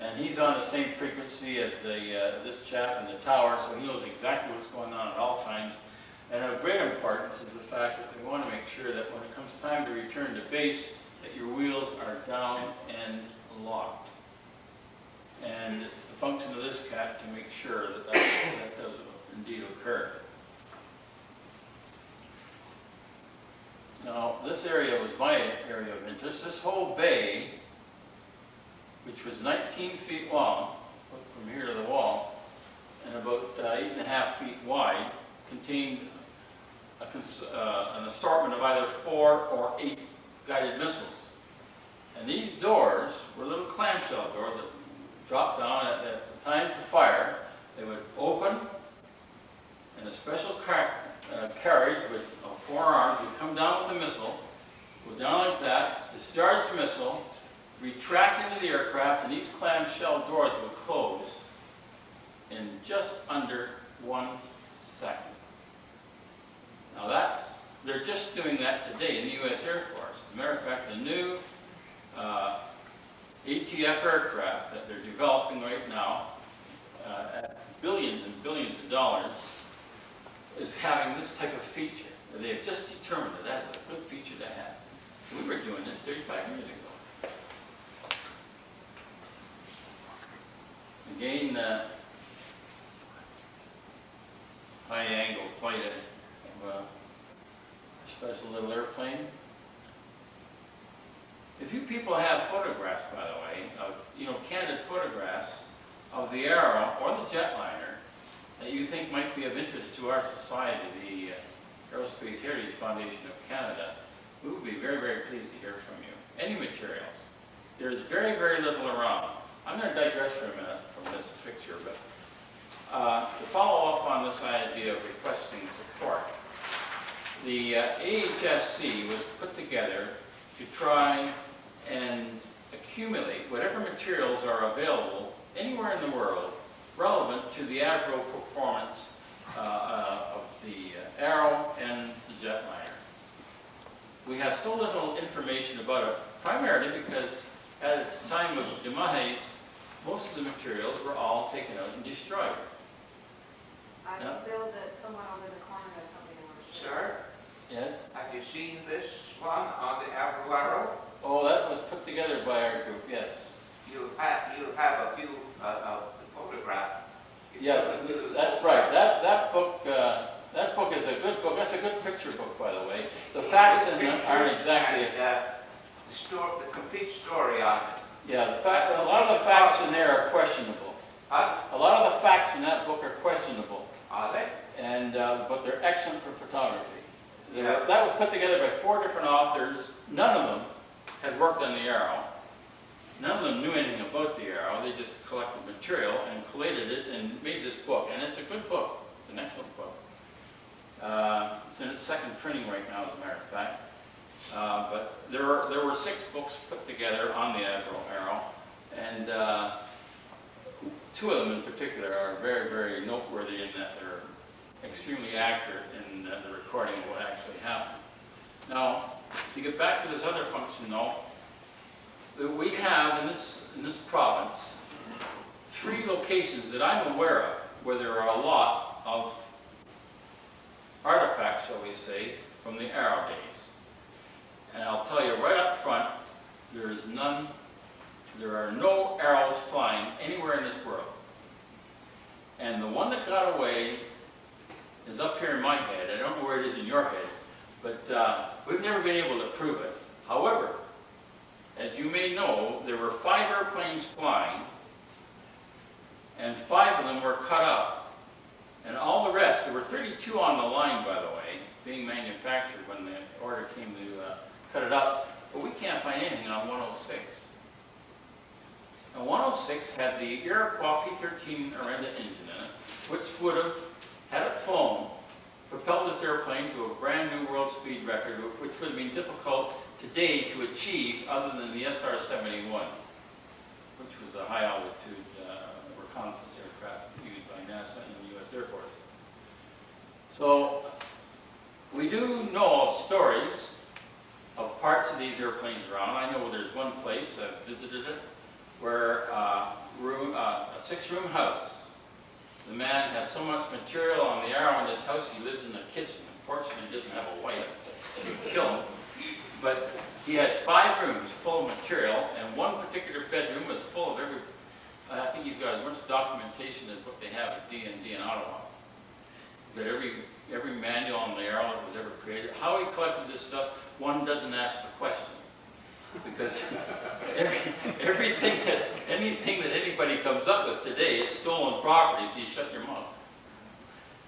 And he's on the same frequency as this chap in the tower, so he knows exactly what's going on at all times. And of great importance is the fact that they want to make sure that when it comes time to return to base, that your wheels are down and locked. And it's the function of this cat to make sure that that does indeed occur. Now, this area was my area of interest. This whole bay, which was 19 feet long, from here to the wall, and about 8.5 feet wide, contained an assortment of either 4 or 8 guided missiles. And these doors were little clamshell doors that dropped down at the time to fire. They would open, and a special carriage with 4 arms would come down with the missile, go down like that, discharge the missile, retract into the aircraft, and these clamshell doors would close in just under 1 second. Now they're just doing that today in the U.S. Air Force. As a matter of fact, the new ATF aircraft that they're developing right now at billions and billions of dollars is having this type of feature. They have just determined that that is a good feature to have. We were doing this 35 years ago. Again, high-angle flight of a special little airplane. If you people have photographs, by the way, of candid photographs of the Arrow or the Jetliner that you think might be of interest to our society, the Aerospace Heritage Foundation of Canada, we would be very, very pleased to hear from you. Any materials. There's very, very little around. I'm going to digress for a minute from this picture, but to follow up on this idea of requesting support, the AHSC was put together to try and accumulate whatever materials are available anywhere in the world relevant to the AVRO performance of the Arrow and the Jetliner. We have so little information about it, primarily because at its time of demise, most of the materials were all taken out and destroyed. I can feel that someone over the corner has something they want to share. Sir, Yes? have you seen this one on the AVRO Arrow? Oh, that was put together by our group, yes. You have a few of the photograph. Yeah, that's right. That book is a good book. That's a good picture book, by the way. The facts in it aren't exactly... the complete story on it. Yeah, a lot of the facts in there are questionable. A lot of the facts in that book are questionable. Are they? And but they're excellent for photography. Yeah. That was put together by 4 different authors. None of them had worked on the Arrow. None of them knew anything about the Arrow. They just collected material and collated it and made this book. And it's a good book. It's an excellent book. It's in its 2nd printing right now, as a matter of fact. But there were 6 books put together on the Arrow, and 2 of them in particular are very, very noteworthy in that they're extremely accurate in the recording of what actually happened. Now, to get back to this other function, though, we have in this province 3 locations that I'm aware of where there are a lot of artifacts, shall we say, from the Arrow days. And I'll tell you right up front, there are no Arrows flying anywhere in this world. And the one that got away is up here in my head. I don't know where it is in your head, but we've never been able to prove it. However, as you may know, there were 5 airplanes flying, and 5 of them were cut up. And all the rest, there were 32 on the line, by the way, being manufactured when the order came to cut it up, but we can't find anything on 106. Now 106 had the Iroquois P-13 Arenda engine in it, which would have, had it flown, propelled this airplane to a brand new world speed record, which would have been difficult today to achieve other than the SR-71, which was a high altitude reconnaissance aircraft used by NASA and the U.S. Air Force. So we do know of stories of parts of these airplanes around. I know there's one place, I've visited it, where a 6-room house. The man has so much material on the Arrow in his house, he lives in the kitchen. Unfortunately, he doesn't have a wife to kill him. But he has 5 rooms full of material, and one particular bedroom was full of I think he's got as much documentation as what they have at D&D in Ottawa. But every manual on the Arrow that was ever created. How he collected this stuff, one doesn't ask the question. Because anything that anybody comes up with today is stolen property, so you shut your mouth.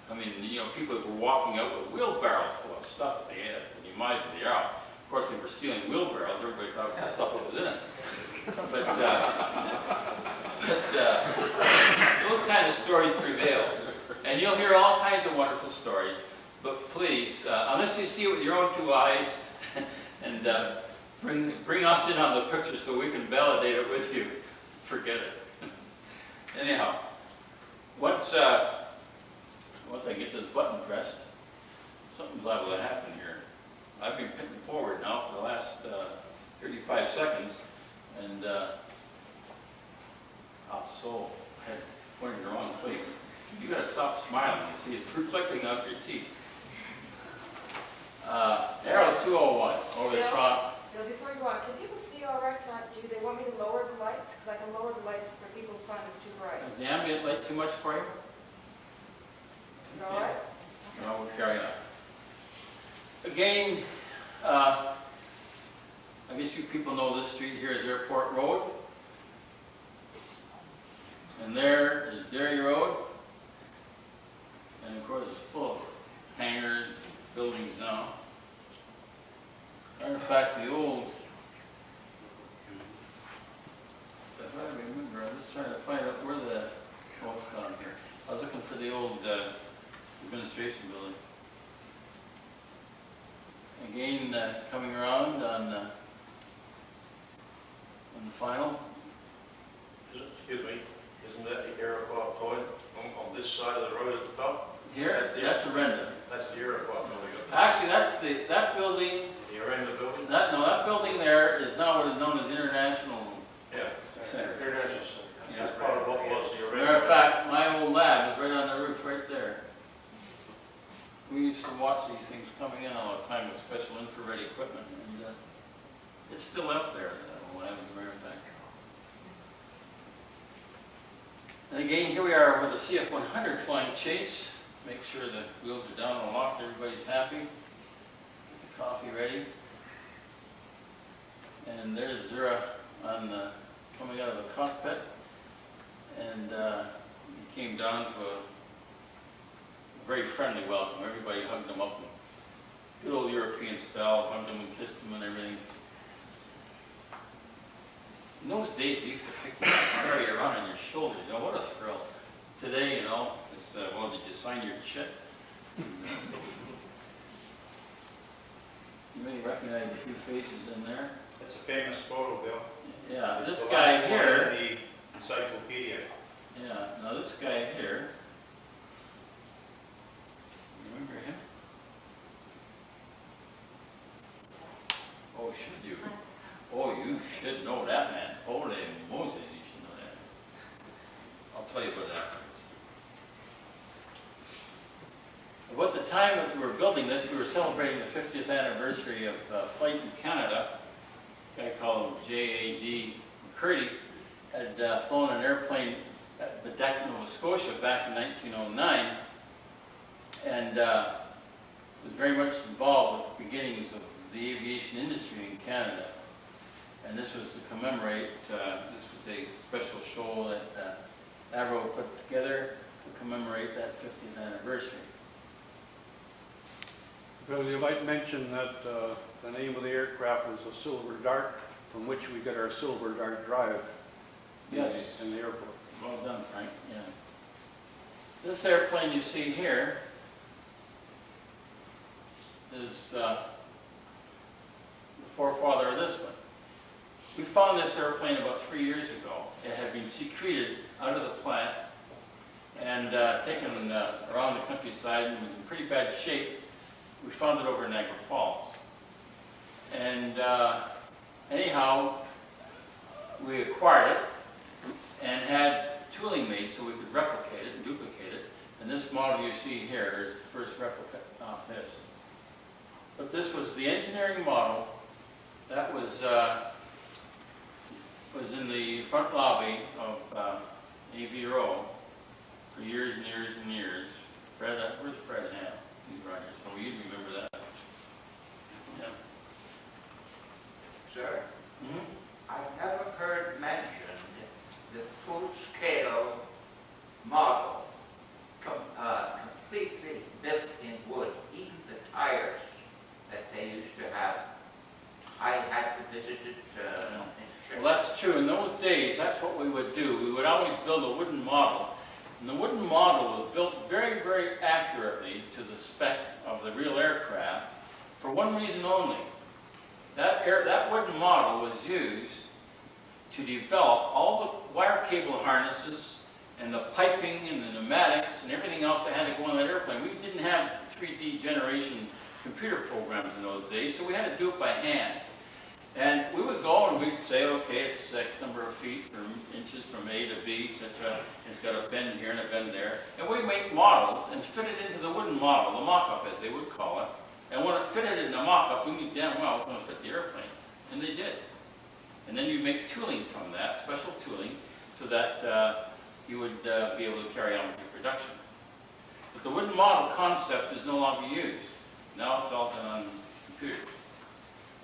I mean, you know, people were walking out with wheelbarrows full of stuff they had in the minds of the Arrow. Of course, they were stealing wheelbarrows. Everybody thought the stuff that was in it. But those kind of stories prevail. And you'll hear all kinds of wonderful stories. But please, unless you see it with your own two eyes, and bring us in on the picture so we can validate it with you, forget it. Anyhow, once I get this button pressed, something's liable to happen here. I've been pitting forward now for the last 35 seconds, and so I had pointed in the wrong place. You gotta stop smiling. You see, it's reflecting off your teeth. Arrow 201 over the top. Bill, before you go on, can people see all right? Do they want me to lower the lights? Because I can lower the lights for people who find it's too bright. Is the ambient light too much for you? Is it all right? No, we'll carry on. Again, I guess you people know this street here is Airport Road. And there is Derry Road. And of course it's full of hangars, buildings now. Matter of fact, the old, if I remember, I'm just trying to find out where the, oh, it's down here. I was looking for the old administration building. Again, coming around on the final. Excuse me, isn't that the Airpod toilet on this side of the road at the top? Here, that's a render. That's the Airpod building. Actually, that's that building. The Arena building? That building there is now what is known as International Yeah. Center. International Center. Yeah. That's part of what was the Arena. Matter of fact, my old lab is right on the roof right there. We used to watch these things coming in all the time with special infrared equipment, and it's still up there, that old lab, as a matter of fact. And again, here we are with the CF-100 flying chase. Make sure the wheels are down and locked, everybody's happy. Get the coffee ready. And there's Zara on coming out of the cockpit. And he came down to a very friendly welcome. Everybody hugged him up. Good old European style, hugged him and kissed him and everything. In those days, they used to pick you up and carry you around on your shoulders. You know, what a thrill. Today, you know, it's, well, did you sign your chit? You may recognize a few faces in there. It's a famous photo, Bill. Yeah, It's this the guy last one here. in the encyclopedia. Yeah, now this guy here. Remember him? Oh, should you? Oh, you should know that man. Holy Moses, you should know that. I'll tell you about that afterwards. About the time that we were building this, we were celebrating the 50th anniversary of flight in Canada. A guy called J.A.D. McCurdy had flown an airplane at Bedeck, Nova Scotia back in 1909, and was very much involved with the beginnings of the aviation industry in Canada. And this was to commemorate, this was a special show that AVRO put together to commemorate that 50th anniversary. Bill, you might mention that the name of the aircraft was a Silver Dart, from which we get our Silver Dart drive Yes. in the airport. Well done, Frank, yeah. This airplane you see here is the forefather of this one. We found this airplane about 3 years ago. It had been secreted out of the plant and taken around the countryside and was in pretty bad shape. We found it over in Niagara Falls. And anyhow, we acquired it and had tooling made so we could replicate it and duplicate it. And this model you see here is the first replica of this. But this was the engineering model that was in the front lobby of AVRO for years and years and years. Fred, where's Fred now? He's right here, so you'd remember that. Yeah. Sir, Mm-hmm. I've never heard mentioned the full-scale model, complete model. And the wooden model was built very, very accurately to the spec of the real aircraft for one reason only. That wooden model was used to develop all the wire cable harnesses and the piping and the pneumatics and everything else that had to go on that airplane. We didn't have 3D generation computer programs in those days, so we had to do it by hand. And we would go and we'd say, okay, it's X number of feet or inches from A to B, etc. It's got a bend here and a bend there. And we'd make models and fit it into the wooden model, the mock-up as they would call it. And when it fitted in the mock-up, we knew damn well it was going to fit the airplane. And they did. And then you make tooling from that, special tooling, so that you would be able to carry on with your production. But the wooden model concept is no longer used. Now it's all done on computers.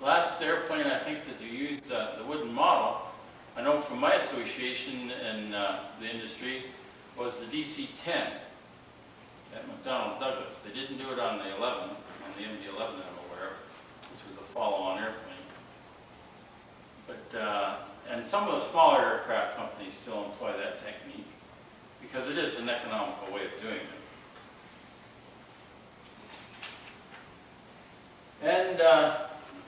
Last airplane I think that you used the wooden model, I know from my association in the industry, was the DC-10 at McDonnell Douglas. They didn't do it on the 11, on the MD-11 that I'm aware of, which was a follow-on airplane. But, and some of the smaller aircraft companies still employ that technique because it is an economical way of doing it. And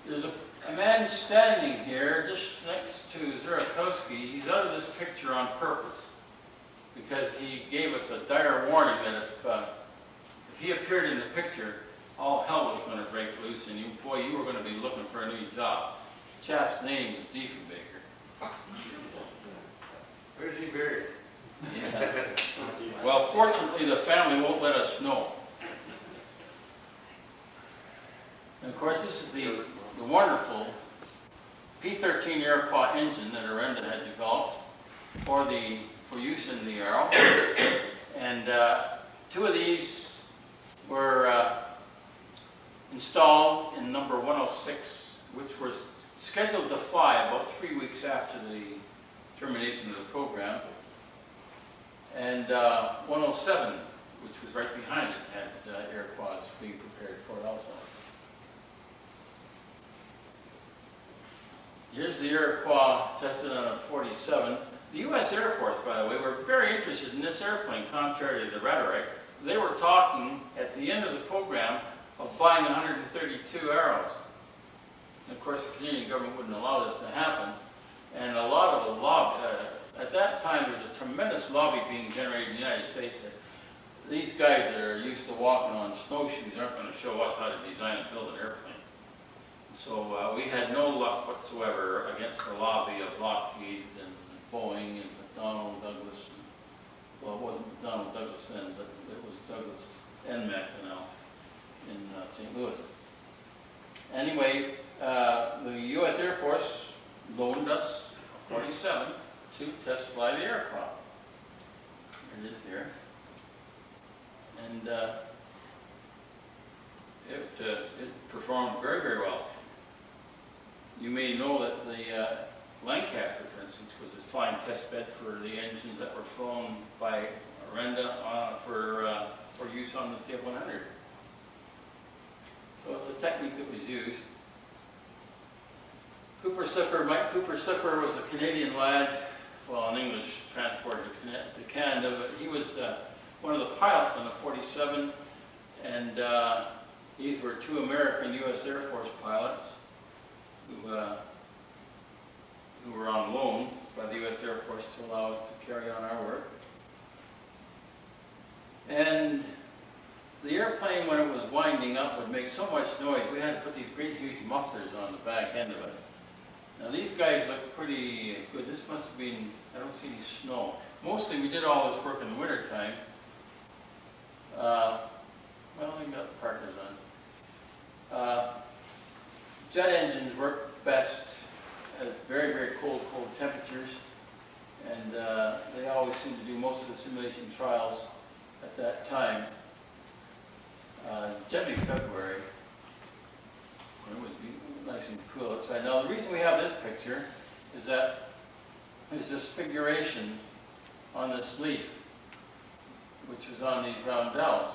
there's a man standing here just next to Zarakowski. He's out of this picture on purpose because he gave us a dire warning that if he appeared in the picture, all hell was going to break loose and you were going to be looking for a new job. The chap's name is Diefenbaker. Where's he buried? Yeah. Well, fortunately, the family won't let us know. And of course, this is the wonderful P-13 Airpod engine that Arenda had developed for use in the Arrow. And two of these were installed in number 106, which was scheduled to fly about 3 weeks after the termination of the program. And 107, which was right behind it, had Airpods being prepared for it also. Here's the Iroquois tested on a 47. The U.S. Air Force, by the way, were very interested in this airplane, contrary to the rhetoric. They were talking, at the end of the program, of buying 132 Arrows. And of course, the Canadian government wouldn't allow this to happen. And a lot of the lobby, at that time, there was a tremendous lobby being generated in the United States that these guys that are used to walking on snowshoes aren't going to show us how to design and build an airplane. So we had no luck whatsoever against the lobby of Lockheed and Boeing and McDonnell Douglas. Well, it wasn't McDonnell Douglas then, but it was Douglas and now in St. Louis. Anyway, the U.S. Air Force loaned us a 47 to test fly the aircraft. Here it is here. And it performed very, very well. You may know that the Lancaster, for instance, was a flying test bed for the engines that were flown by Arenda for use on the CF-100. So it's a technique that was used. Mike Cooper Sipper was a Canadian lad, well, an English transporter to Canada, but he was one of the pilots on the 47, and these were two American U.S. Air Force pilots who were on loan by the U.S. Air Force to allow us to carry on our work. And the airplane, when it was winding up, would make so much noise, we had to put these great huge mufflers on the back end of it. Now these guys look pretty good. This must have been, I don't see any snow. Mostly we did all this work in the winter time. Well, I got the parkers on. Jet engines work best at very, very cold temperatures. And they always seem to do most of the simulation trials at that time. Generally February, when it was nice and cool outside. Now the reason we have this picture is that there's this figuration on this leaf, which was on these roundels.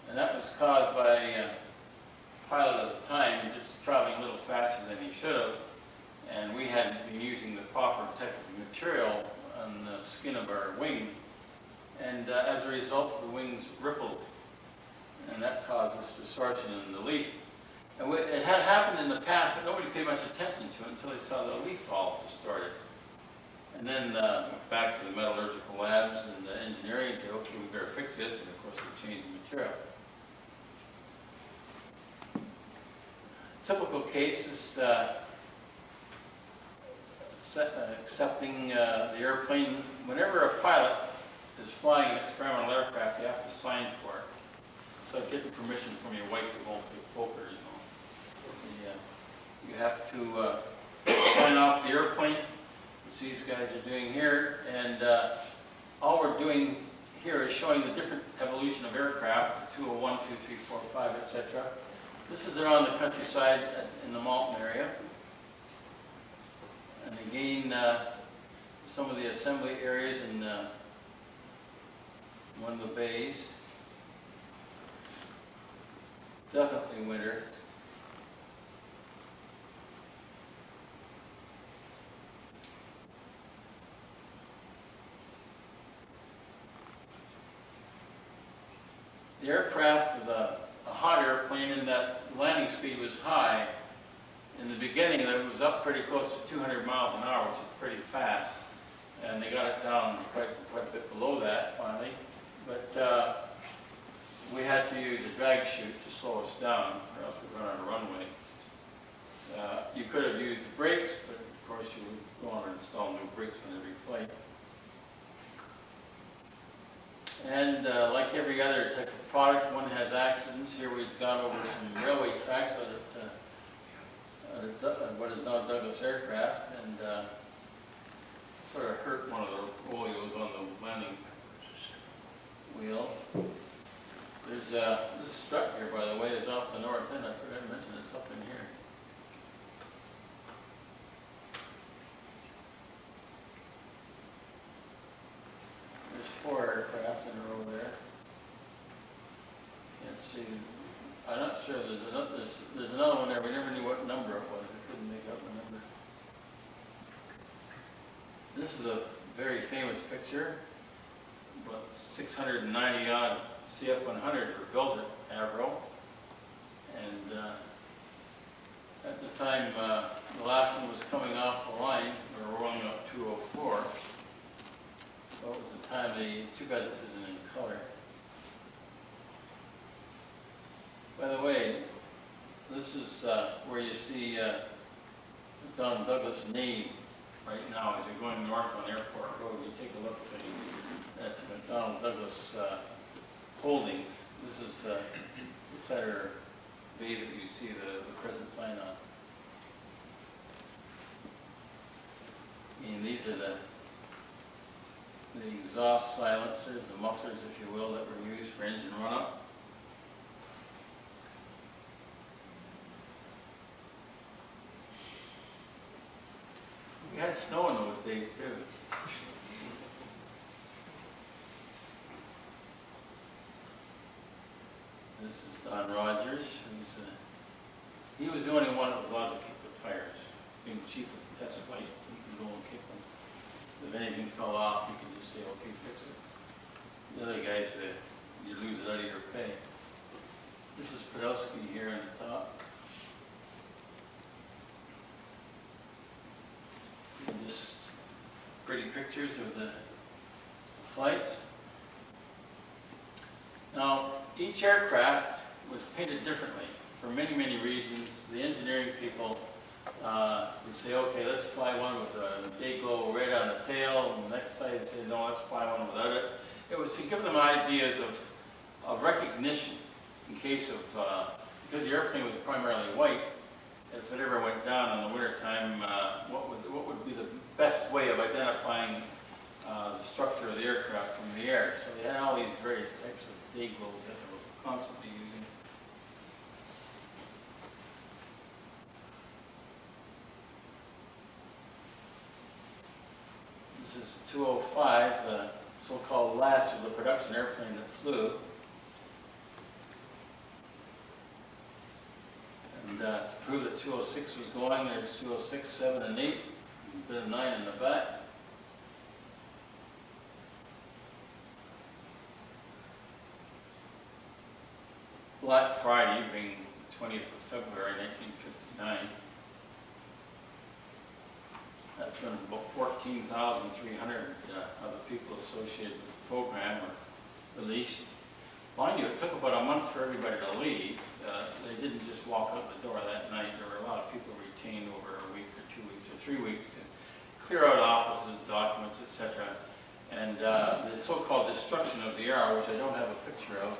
And that was caused by a pilot at the time just traveling a little faster than he should have. And we hadn't been using the proper technical material on the skin of our wing and as a result, the wings rippled, and that causes distortion in the leaf. And it had happened in the past, but nobody paid much attention to it until they saw the leaf all distorted. And then went back to the metallurgical labs and the engineering and said, okay, we better fix this, and of course they changed the material. Typical case is accepting the airplane. Whenever a pilot is flying an experimental aircraft, you have to sign for it. So getting permission from your wife to go to the poker, you know. You have to sign off the airplane, which these guys are doing here, and all we're doing here is showing the different evolution of aircraft, 201, 2, 3, 4, 5, etc. This is around the countryside in the Malton area. And again, some of the assembly areas in one of the bays. Definitely winter. The aircraft was a hot airplane in that landing speed was high. In the beginning, it was up pretty close to 200 miles an hour, which is pretty fast. And they got it down quite a bit below that finally. But we had to use a drag chute to slow us down, or else we'd run on a runway. You could have used the brakes, but of course you would go on and install new brakes on every flight. And like every other type of product, one has accidents. Here we've gone over some railway tracks out at what is now Douglas Aircraft, and sort of hurt one of the folios on the landing wheel. There's this strut here, by the way, is off the north end. I forgot to mention it's up in here. There's 4 aircraft in a row there. Can't see. I'm not sure. There's another one there. We never knew what number it was. We couldn't make up the number. This is a very famous picture. About 690 odd CF-100 were built at AVRO. And at the time, the last one was coming off the line. We were rolling up 204. So it was the time it's too bad this isn't in color. By the way, this is where you see Don Douglas name right now as you're going north on Airport Road. You take a look at McDonnell Douglas Holdings. This is the center bay that you see the present sign on. And these are the exhaust silencers, the mufflers, if you will, that were used for engine run-up. We had snow in those days, too. This is Don Rogers. He was the only one that was allowed to kick the tires. Being chief of the test flight, he could go and kick them. If anything fell off, you could just say, okay, fix it. The other guys, you lose it out of your pay. This is Podolsky here on the top. And just pretty pictures of the flights. Now, each aircraft was painted differently for many, many reasons. The engineering people would say, okay, let's fly one with a day glow red on the tail, and the next day they'd say, no, let's fly one without it. It was to give them ideas of recognition in case of, because the airplane was primarily white, if it ever went down in the wintertime, what would be the best way of identifying the structure of the aircraft from the air. So they had all these various types of day glows that they were constantly using. This is 205, the so-called last of the production airplane that flew. And to prove that 206 was going, there's 206, 7, and 8, a bit of 9 in the back. Black Friday, being 20th of February 1959, that's when about 14,300 other people associated with the program were released. Mind you, it took about a month for everybody to leave. They didn't just walk out the door that night. There were a lot of people retained over a week or 2 weeks or 3 weeks to clear out offices, documents, etc. And the so-called destruction of the Arrow, which I don't have a picture of,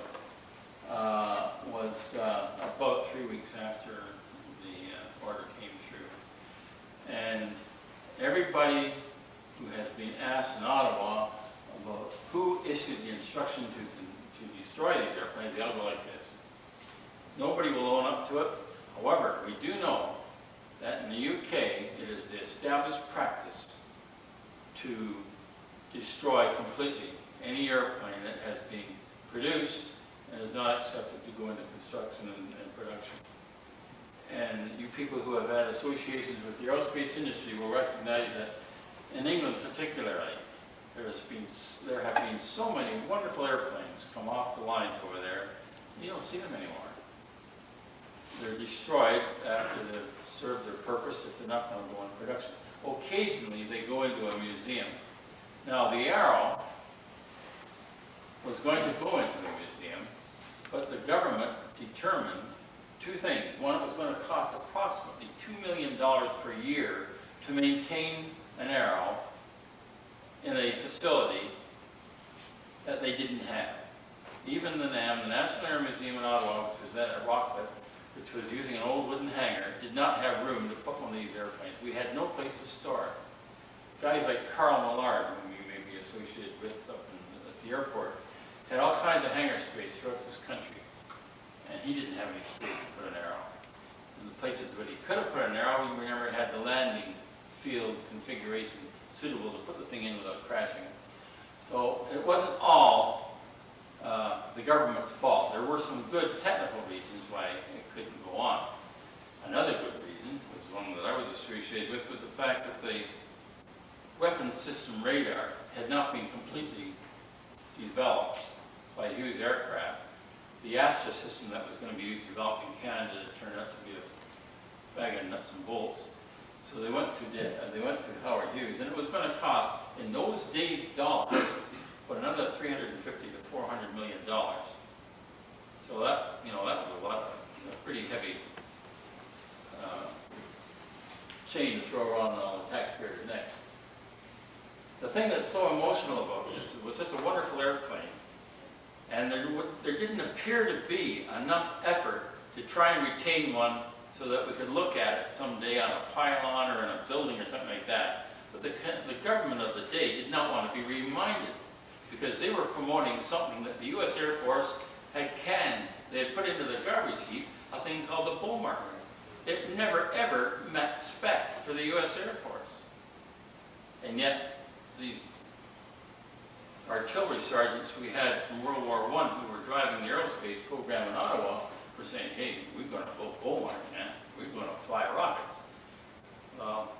was about 3 weeks after the order came through. And everybody who has been asked in Ottawa about who issued the instruction to destroy these airplanes, they all go like this. Nobody will own up to it. However, we do know that in the UK, it is the established practice to destroy completely any airplane that has been produced and is not accepted to go into construction and production. And you people who have had associations with the aerospace industry will recognize that in England particularly, there have been so many wonderful airplanes come off the lines over there, you don't see them anymore. They're destroyed after they've served their purpose if they're not going to go into production. Occasionally they go into a museum. Now the Arrow was going to go into the museum, but the government determined two things. One, it was going to cost approximately $2 million per year to maintain an Arrow in a facility that they didn't have. Even the NAM, the National Air Museum in Ottawa, which was at Rockcliffe, which was using an old wooden hangar, did not have room to put one of these airplanes. We had no place to store it. Guys like Carl Millard, whom you may be associated with up at the airport, had all kinds of hangar space throughout this country. And he didn't have any space to put an Arrow. In the places that he could have put an Arrow, he never had the landing field configuration suitable to put the thing in without crashing it. So it wasn't all the government's fault. There were some good technical reasons why it couldn't go on. Another good reason, was one that I was associated with, was the fact that the weapons system radar had not been completely developed by Hughes Aircraft. The Astra system that was going to be developed in Canada turned out to be a bag of nuts and bolts. So they went to Howard Hughes, and it was going to cost, in those days, dollars, but another $350 to $400 million. So that, that was a pretty heavy chain to throw around on the taxpayer's neck. The thing that's so emotional about this, it was such a wonderful airplane, and there didn't appear to be enough effort to try and retain one so that we could look at it someday on a pylon or in a building or something like that. But the government of the day did not want to be reminded, because they were promoting something that the U.S. Air Force had canned. They had put into the garbage heap a thing called the bull marker. It never ever met spec for the U.S. Air Force. And yet, these artillery sergeants we had from World War I who were driving the aerospace program in Ottawa were saying, hey, we're going to go bull mark, man. We're going to fly rockets. Well,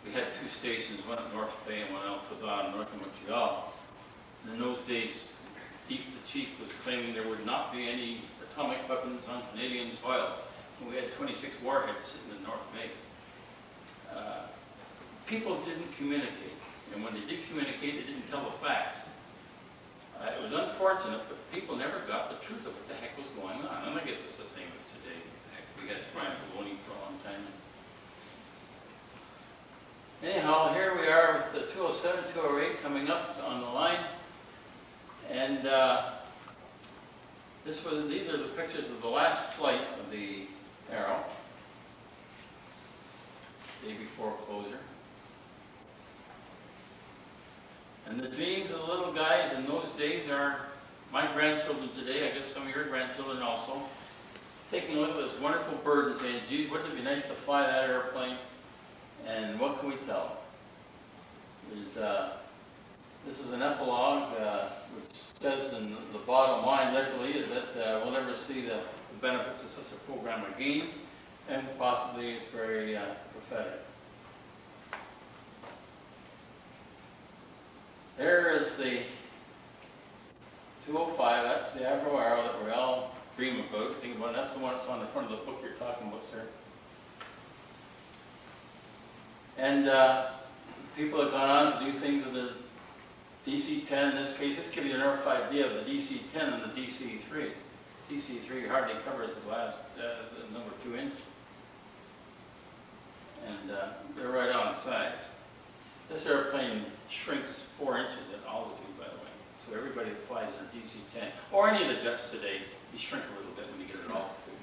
we had two stations, one at North Bay and one at Altazan, north of Montreal. And in those days, the chief was claiming there would not be any atomic weapons on Canadian soil. And we had 26 warheads sitting in North Bay. People didn't communicate. And when they did communicate, they didn't tell the facts. It was unfortunate, but people never got the truth of what the heck was going on. And I guess it's the same as today. We had crime baloney for a long time. Anyhow, here we are with the 207, 208 coming up on the line. And these are the pictures of the last flight of the Arrow, day before closure. And the dreams of the little guys in those days are my grandchildren today, I guess some of your grandchildren also, taking a look at this wonderful bird and saying, gee, wouldn't it be nice to fly that airplane? And what can we tell them? This is an epilogue, which says in the bottom line, literally, is that we'll never see the benefits of such a program again, and possibly it's very prophetic. There is the 205, that's the AVRO Arrow that we all dream about, think about it. That's the one that's on the front of the book you're talking about, sir. And people have gone on to do things with the DC-10 in this case. This gives you a rough idea of the DC-10 and the DC-3. DC-3 hardly covers the last the number 2 inch. And they're right on size. This airplane shrinks 4 inches at altitude, by the way. So everybody that flies in a DC-10, or any of the jets today, you shrink a little bit when you get at altitude.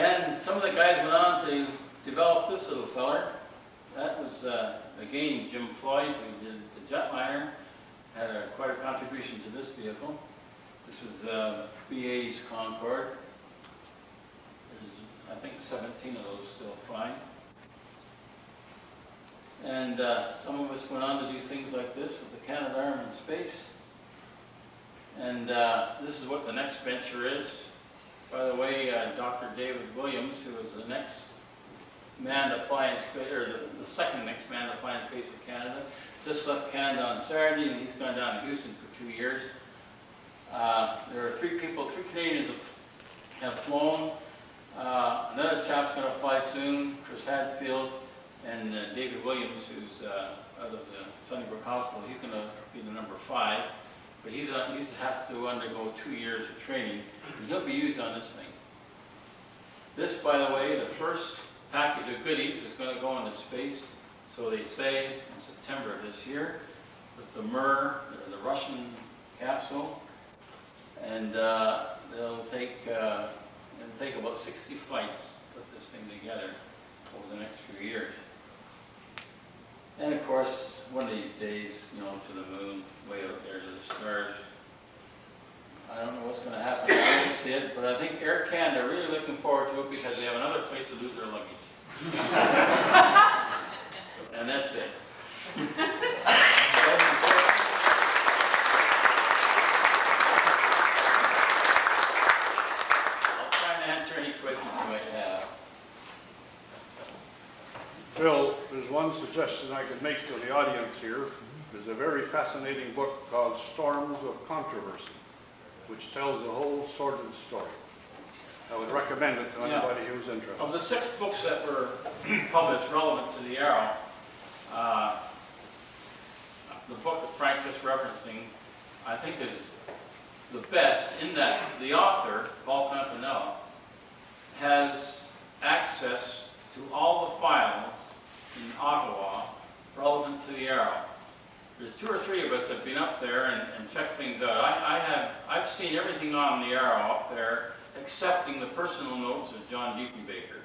And some of the guys went on to develop this little feller. That was, again, Jim Floyd, who did the Jetliner, had quite a contribution to this vehicle. This was BA's Concorde. There's, I think, 17 of those still flying. And some of us went on to do things like this with the Canadarm in space. And this is what the next venture is. By the way, Dr. David Williams, who was the next man to fly in space, or the second next man to fly in space for Canada, just left Canada on Saturday, and he's gone down to Houston for 2 years. There are 3 people, 3 Canadians have flown. Another chap's going to fly soon, Chris Hadfield, and David Williams, who's out of the Sunnybrook Hospital. He's going to be the number 5, but he has to undergo 2 years of training, and he'll be used on this thing. This, by the way, the first package of goodies is going to go into space, so they say, in September of this year, with the Mir, the Russian capsule, and it'll take about 60 flights to put this thing together over the next few years. And of course, one of these days, you know, to the moon, way out there to the stars. I don't know what's going to happen. I don't see it, but I think Air Canada are really looking forward to it because they have another place to lose their luggage. And that's it. I'll try and answer any questions you might have. Bill, there's one suggestion I could make to the audience here. There's a very fascinating book called Storms of Controversy, which tells the whole sordid story. I would recommend it to anybody who's interested. Of the 6 books that were published relevant to the Arrow, the book that Frank's just referencing, I think is the best in that the author, Paul Campanella, has access to all the files in Ottawa relevant to the Arrow. There's 2 or 3 of us that have been up there and checked things out. I've seen everything on the Arrow up there, excepting the personal notes of John Diefenbaker.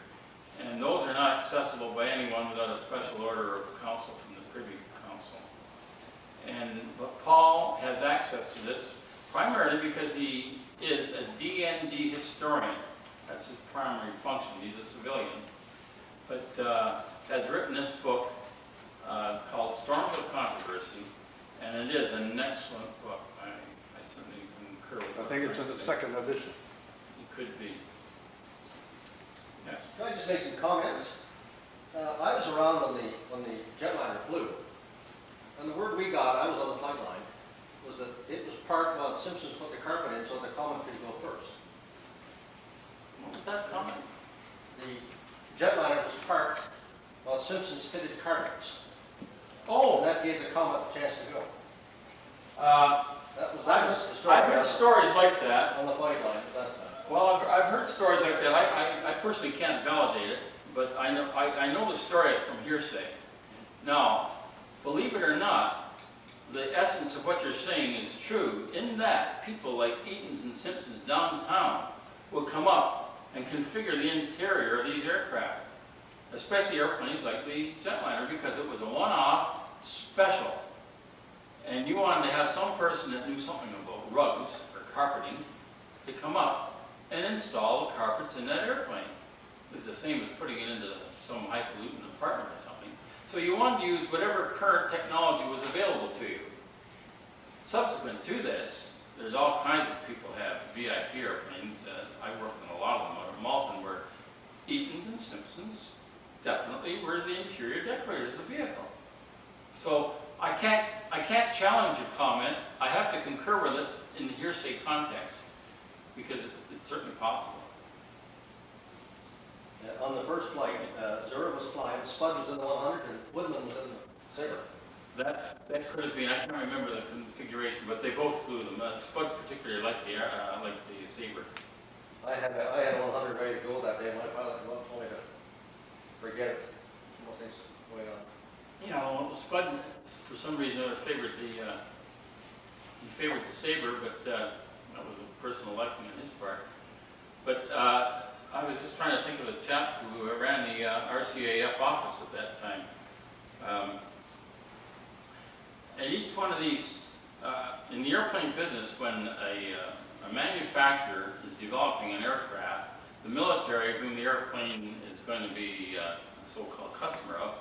And those are not accessible by anyone without a special order of counsel from the Privy Council. But Paul has access to this primarily because he is a DND historian. That's his primary function. He's a civilian. But has written this book called Storms of Controversy, and it is an excellent book. I certainly concur with I think it's in the 2nd edition. It could be. Yes. Can I just make some comments? I was around when the Jetliner flew, and the word we got, I was on the flight line, was that it was parked while Simpsons put the carpet in so the comet could go first. What was that comment? The Jetliner was parked while Simpsons fitted carpets. Oh! And that gave the comet a chance to go. That was the story. I've heard stories like that. On the flight line at that time. Well, I've heard stories like that. I personally can't validate it, but I know the story from hearsay. Now, believe it or not, the essence of what you're saying is true, in that people like Eaton's and Simpsons downtown will come up and configure the interior of these aircraft, especially airplanes like the Jetliner, because it was a one-off special. And you wanted to have some person that knew something about rugs or carpeting to come up and install the carpets in that airplane. It's the same as putting it into some highfalutin apartment or something. So you wanted to use whatever current technology was available to you. Subsequent to this, there's all kinds of people have VIP airplanes. I worked on a lot of them out of Malton, where Eaton's and Simpsons definitely were the interior decorators of the vehicle. So I can't challenge a comment. I have to concur with it in the hearsay context, because it's certainly possible. On the first flight, Zura was flying, Spud was in the 100, and Woodman was in the Sabre. That could have been. I can't remember the configuration, but they both flew them. Spud particularly liked the Sabre. I had a 100 ready to go that day. My pilot told me to forget it. What things going on? You know, Spud, for some reason, favored the Sabre, but that was a personal liking on his part. But I was just trying to think of a chap who ran the RCAF office at that time. And each one of these, in the airplane business, when a manufacturer is developing an aircraft, the military, whom the airplane is going to be a so-called customer of,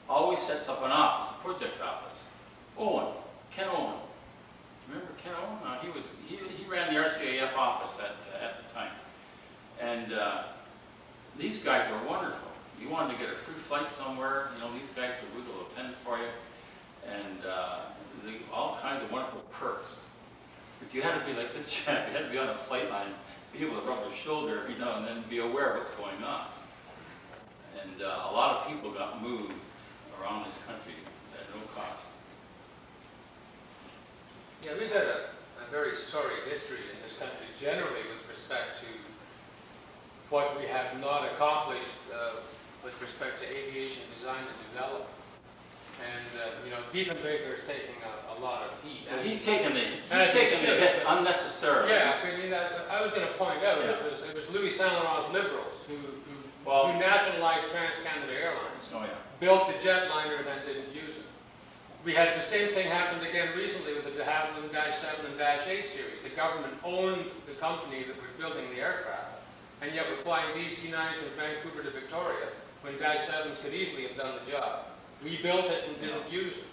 always sets up an office, a project office. Ken Owen. Remember Ken Owen? He ran the RCAF office at the time. And these guys were wonderful. You wanted to get a free flight somewhere, you know, these guys would wiggle a pen for you. And all kinds of wonderful perks. But you had to be like this chap. You had to be on a flight line, be able to rub your shoulder, you know, and then be aware of what's going on. And a lot of people got moved around this country at no cost. Yeah, we've had a very sorry history in this country generally with respect to what we have not accomplished with respect to aviation design and development. And, you know, Diefenbaker is taking a lot of heat. Well, he's taking the hit unnecessarily. Yeah, I mean, I was going to point out, it was Louis Saint Laurent's Liberals who nationalized Trans-Canada Airlines, built the Jetliner, then didn't use it. We had the same thing happened again recently with the de Havilland -7 and -8 series. The government owned the company that was building the aircraft, and yet we're flying DC-9s from Vancouver to Victoria when -7s could easily have done the job. We built it and didn't use it.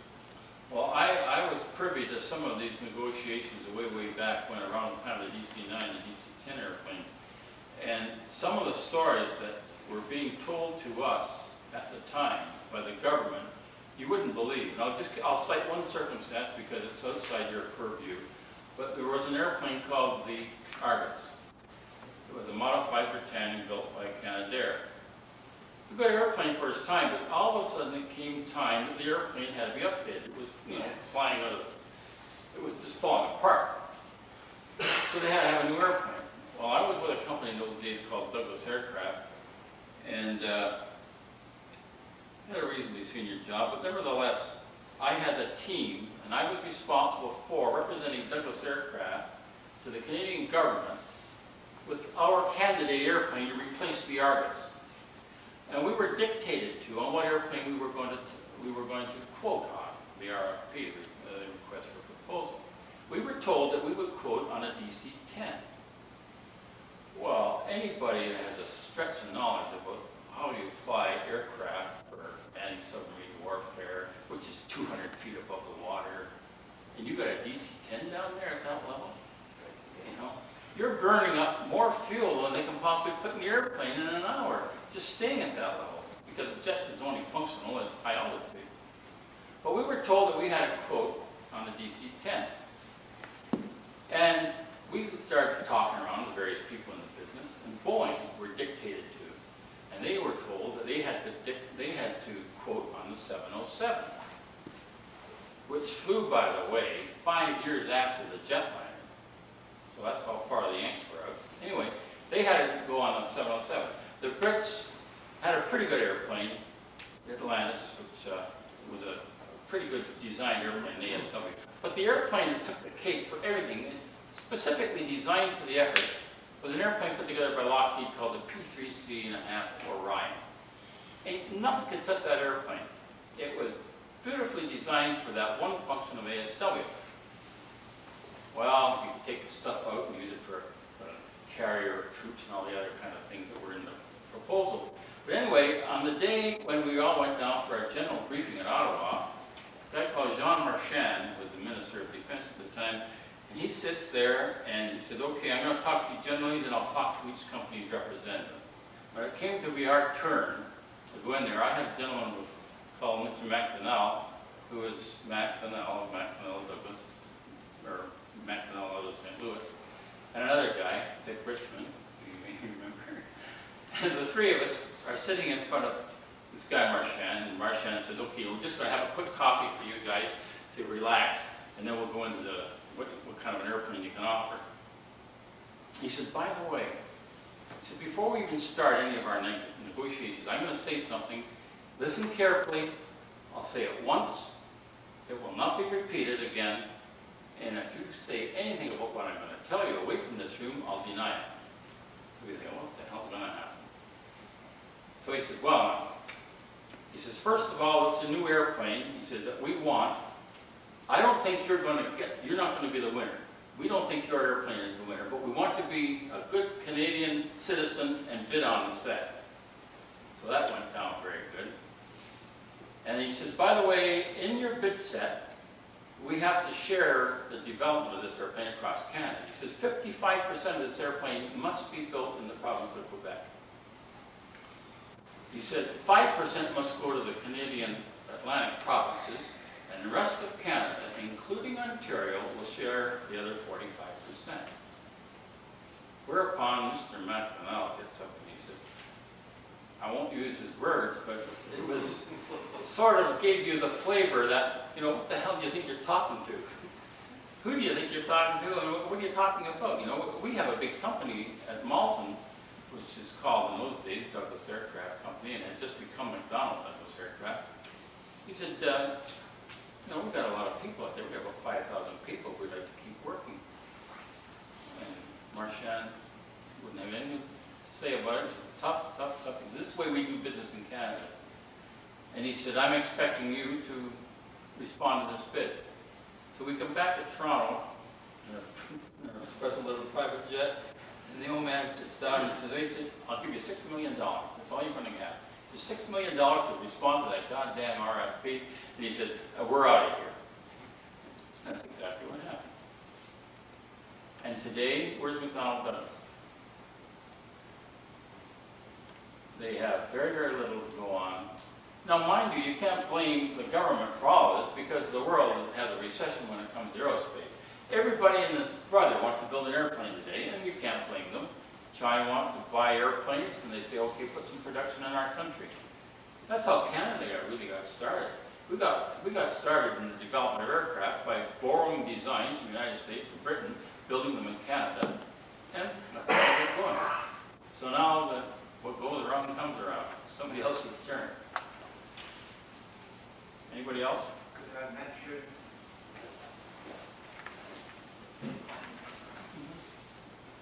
Well, I was privy to some of these negotiations way back when, around the time of the DC-9 and DC-10 airplane. And some of the stories that were being told to us at the time by the government, you wouldn't believe. And I'll cite one circumstance because it's outside your purview. But there was an airplane called the Argus. It was a modified Britannian built by Canadair. A good airplane for its time, but all of a sudden it came time that the airplane had to be updated. It was, you know, flying out of, it was just falling apart. So they had to have a new airplane. Well, I was with a company in those days called Douglas Aircraft, and had a reasonably senior job, but nevertheless, I had the team, and I was responsible for representing Douglas Aircraft to the Canadian government with our candidate airplane to replace the Argus. And we were dictated to on what airplane we were going to quote on the RFP, the request for proposal. We were told that we would quote on a DC-10. Well, anybody that has a stretch of knowledge about how you fly aircraft for anti-submarine warfare, which is 200 feet above the water, and you got a DC-10 down there at that level, you know, you're burning up more fuel than they can possibly put in the airplane in an hour, just staying at that level, because the jet is only functional at high altitude. But we were told that we had a quote on the DC-10. And we started talking around with various people in the business, and Boeing were dictated to. And they were told that they had to quote on the 707, which flew, by the way, 5 years after the Jetliner. So that's how far the Yanks were out. Anyway, they had to go on the 707. The Brits had a pretty good airplane, Atlantis, which was a pretty good designed airplane, the ASW. But the airplane that took the cake for everything, specifically designed for the effort, was an airplane put together by Lockheed called the P3C-5 Orion. Ain't nothing could touch that airplane. It was beautifully designed for that one function of ASW. Well, you could take the stuff out and use it for carrier troops and all the other kind of things that were in the proposal. But anyway, on the day when we all went down for our general briefing at Ottawa, a guy called Jean Marchand was the Minister of Defense at the time, and he sits there and he says, okay, I'm going to talk to you generally, then I'll talk to each company's representative. When it came to be our turn to go in there, I had a gentleman called Mr. McDonnell, who was Matt Fennell Douglas, or Matt Fennell out of St. Louis, and another guy, Dick Richmond, who you may remember. And the three of us are sitting in front of this guy Marchand, and Marchand says, okay, we're just going to have a quick coffee for you guys to relax, and then we'll go into what kind of an airplane you can offer. He said, by the way, so before we even start any of our negotiations, I'm going to say something. Listen carefully. I'll say it once. It will not be repeated again. And if you say anything about what I'm going to tell you away from this room, I'll deny it. So we think, what the hell's going to happen? So he said, well, he says, first of all, it's a new airplane. He says that we want. I don't think you're not going to be the winner. We don't think your airplane is the winner, but we want to be a good Canadian citizen and bid on the set. So that went down very good. And he says, by the way, in your bid set, we have to share the development of this airplane across Canada. He says 55% of this airplane must be built in the province of Quebec. He said 5% must go to the Canadian Atlantic provinces, and the rest of Canada, including Ontario, will share the other 45%. Whereupon Mr. Matt Fennell gets up and he says, I won't use his words, but it sort of gave you the flavor that, you know, what the hell do you think you're talking to? Who do you think you're talking to, and what are you talking about? You know, we have a big company at Malton, which is called in those days Douglas Aircraft Company, and had just become McDonnell Douglas Aircraft. He said, you know, we've got a lot of people out there. We have about 5,000 people. We'd like to keep working. And Marchand wouldn't have anything to say about it. He said, tough, tough, tough. He said, this is the way we do business in Canada. And he said, I'm expecting you to respond to this bid. So we come back to Toronto, in a special little private jet, and the old man sits down and he says, hey, I'll give you $6 million. That's all you're going to get. It's $6 million to respond to that goddamn RFP. And he said, we're out of here. That's exactly what happened. And today, where's McDonnell Douglas? They have very, very little to go on. Now, mind you, you can't blame the government for all of this because the world has had a recession when it comes to aerospace. Everybody and his brother wants to build an airplane today, and you can't blame them. China wants to buy airplanes, and they say, okay, put some production in our country. That's how Canada really got started. We got started in the development of aircraft by borrowing designs from the United States and Britain, building them in Canada, and that's how we get going. So now what goes around comes around. Somebody else's turn. Anybody else? Could I mention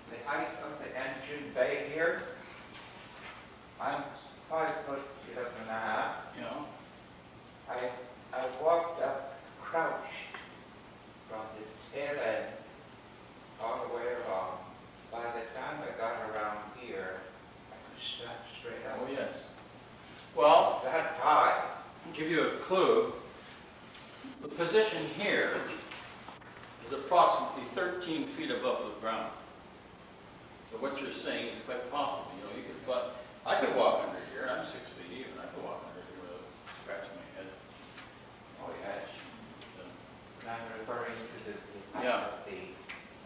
the height of the engine bay here? I'm 5'11". You know? I walked up crouched from the tail end all the way along. By the time I got around here, I could stand straight up. Oh, yes. Well, That high. to give you a clue, the position here is approximately 13 feet above the ground. So what you're saying is quite possible. You know, you could, but I could walk under here. I'm 6 feet even. I could walk under here without scratching my head. Oh, yes. And I'm referring to the height Yeah. of the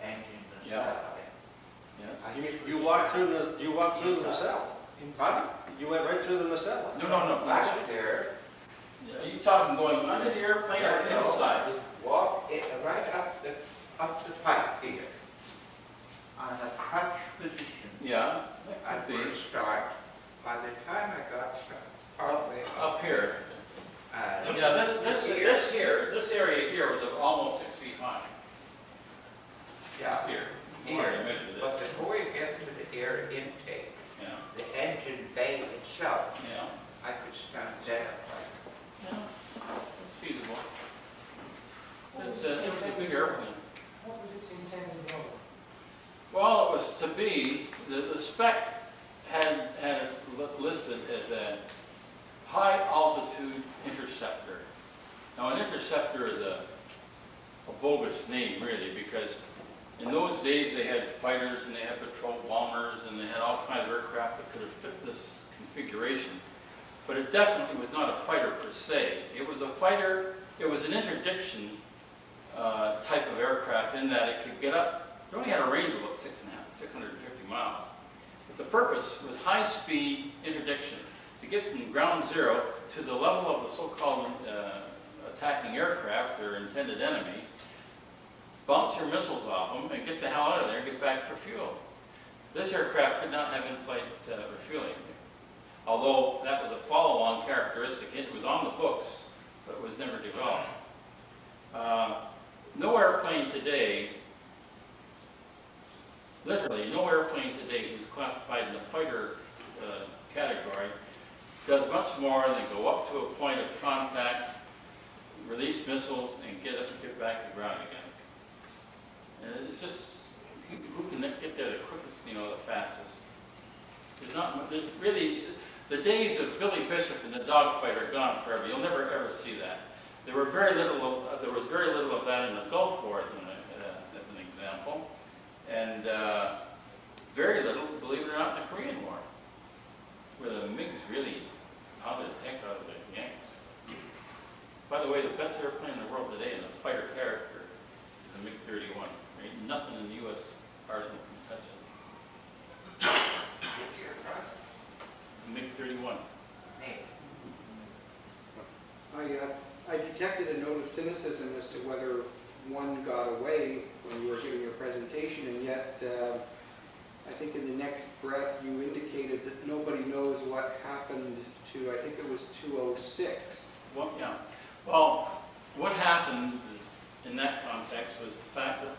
engine Yeah. itself. Yes. You walked through the nacelle. Right? You went right through the nacelle. No. Back there, Are you talking going under the airplane or inside? walk it right up the pipe here. On a crutch position. Yeah, At that could be. first start, by the time I got partway Up here. and Yeah, this area here was almost 6 feet high. yeah, This here. here. Already measured But this. before you get to the air intake, Yeah, the engine bay itself, yeah. I could stand there. Yeah, it's feasible. It's a big airplane. What was its intended role? Well, it was to be, the spec had it listed as a high altitude interceptor. Now an interceptor is a bogus name really, because in those days they had fighters and they had patrol bombers and they had all kinds of aircraft that could have fit this configuration. But it definitely was not a fighter per se. It was a fighter it was an interdiction type of aircraft in that it could get up. It only had a range of about 650 miles. But the purpose was high-speed interdiction to get from ground zero to the level of the so-called attacking aircraft or intended enemy, bounce your missiles off them, and get the hell out of there and get back for fuel. This aircraft could not have in-flight refueling, although that was a follow-on characteristic. It was on the books, but was never developed. No airplane today, literally no airplane today who's classified in the fighter category does much more than go up to a point of contact, release missiles, and get back to ground again. And it's just who can get there the quickest, the fastest. There's really, the days of Billy Bishop and the dogfight are gone forever. You'll never ever see that. There was very little of that in the Gulf War, as an example, and very little, believe it or not, in the Korean War, where the MiGs really pounded the heck out of the Yanks. By the way, the best airplane in the world today in the fighter character is the MiG-31. There ain't nothing in the U.S. arsenal can touch it. MiG-31. I detected a note of cynicism as to whether one got away when you were giving your presentation, and yet I think in the next breath you indicated that nobody knows what happened to, I think it was 206. Well, yeah. Well, what happened is, in that context was the fact that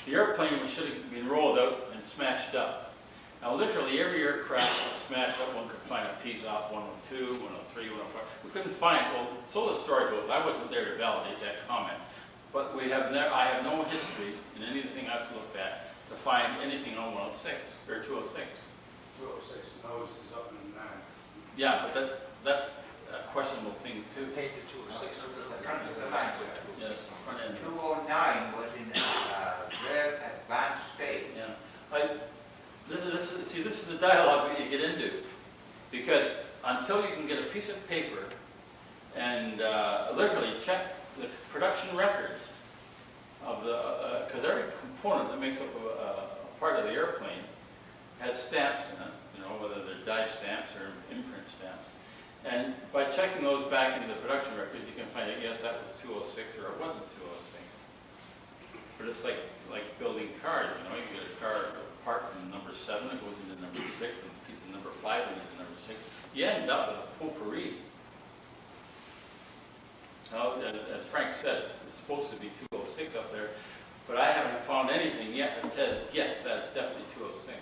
the airplane should have been rolled out and smashed up. Now, literally every aircraft was smashed up. One could find a piece off 102, 103, 104. We couldn't find, well, so the story goes. I wasn't there to validate that comment. But I have no history in anything I've looked at to find anything on 106 or 206. 206 nose is up in 9. Yeah, but that's a questionable thing too. Painted 206. The front of the line, sir. Yes, front end. 209 was in a very advanced state. Yeah. This is the dialogue that you get into, because until you can get a piece of paper and literally check the production records of the, because every component that makes up a part of the airplane has stamps in it, whether they're die stamps or imprint stamps. And by checking those back into the production records, you can find out, yes, that was 206 or it wasn't 206. But it's like building cars, you get a car apart from number 7, it goes into number 6, and a piece of number 5 into number 6. You end up with a potpourri. Now, as Frank says, it's supposed to be 206 up there, but I haven't found anything yet that says, yes, that's definitely 206.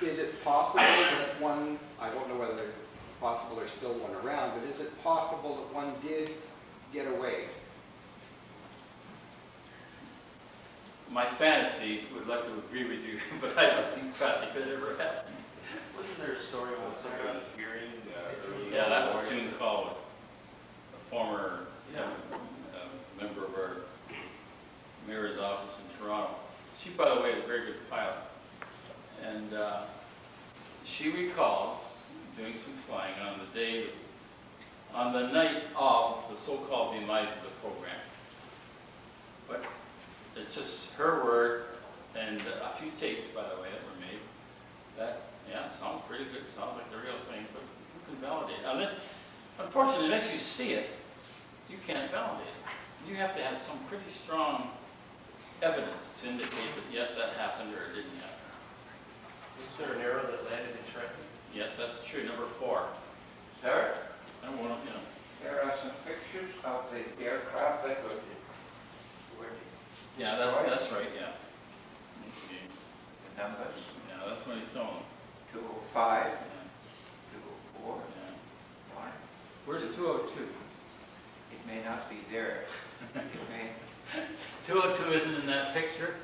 Is it possible that one, I don't know whether it's possible there's still one around, but is it possible that one did get away? My fantasy would like to agree with you, but I don't think that could ever happen. Wasn't there a story about somebody hearing Yeah, that was June Call, a former member of our mayor's office in Toronto. She, by the way, is a very good pilot. And she recalls doing some flying on the night of the so-called demise of the program. But it's just her word and a few tapes, by the way, that were made. That, yeah, sounds pretty good. Sounds like the real thing, but who can validate it? Unfortunately, unless you see it, you can't validate it. You have to have some pretty strong evidence to indicate that, yes, that happened or it didn't happen. Is there an arrow that landed in Trenton? Yes, that's true. Number 4. Sir? Number 1, There are some pictures of the aircraft that were Yeah, that's right, yeah. Okay. the numbers, Yeah, that's when he's showing them. 205, Yeah. 204, Yeah. 1. Where's 202? It may not be there. It may. 202 isn't in that picture,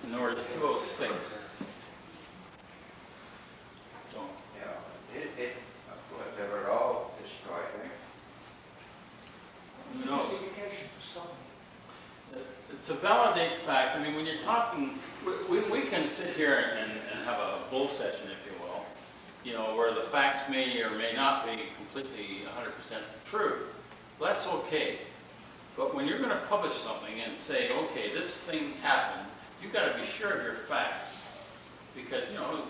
nor is 206. So, Yeah, of course, they were all destroyed, right? no. Justification for stopping. To validate facts, I mean, when you're talking, we can sit here and have a bull session, if you will, where the facts may or may not be completely 100% true. Well, that's okay. But when you're going to publish something and say, okay, this thing happened, you've got to be sure of your facts. Because, you know,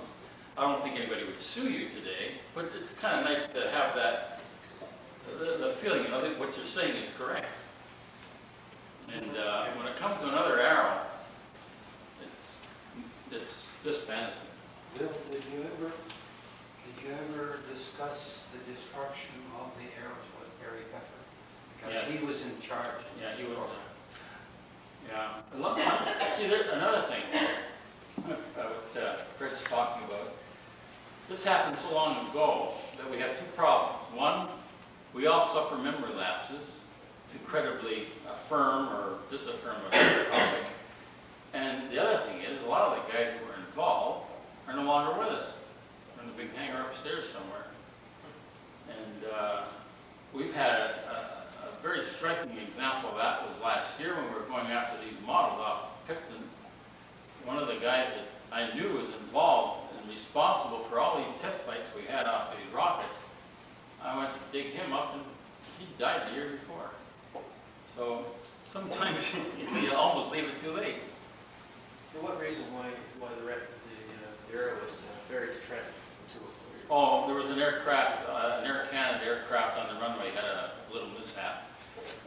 I don't think anybody would sue you today, but it's kind of nice to have that, the feeling, you know, that what you're saying is correct. And when it comes to another arrow, it's just fantasy. Bill, did you ever discuss the destruction of the arrows with Barry Pepper? Because Yes. he was in charge. Yeah, he was. Yeah. See, there's another thing what Fred's talking about. This happened so long ago that we have two problems. One, we all suffer memory lapses to credibly affirm or disaffirm a topic. And the other thing is, a lot of the guys who were involved are no longer with us. They're in the big hangar upstairs somewhere. And we've had a very striking example of that was last year when we were going after these models off Picton. One of the guys that I knew was involved and responsible for all these test flights we had off these rockets. I went to dig him up and he died the year before. So sometimes you almost leave it too late. For what reason why the Arrow was ferried to Trenton? Oh, there was an aircraft, an Air Canada aircraft on the runway had a little mishap.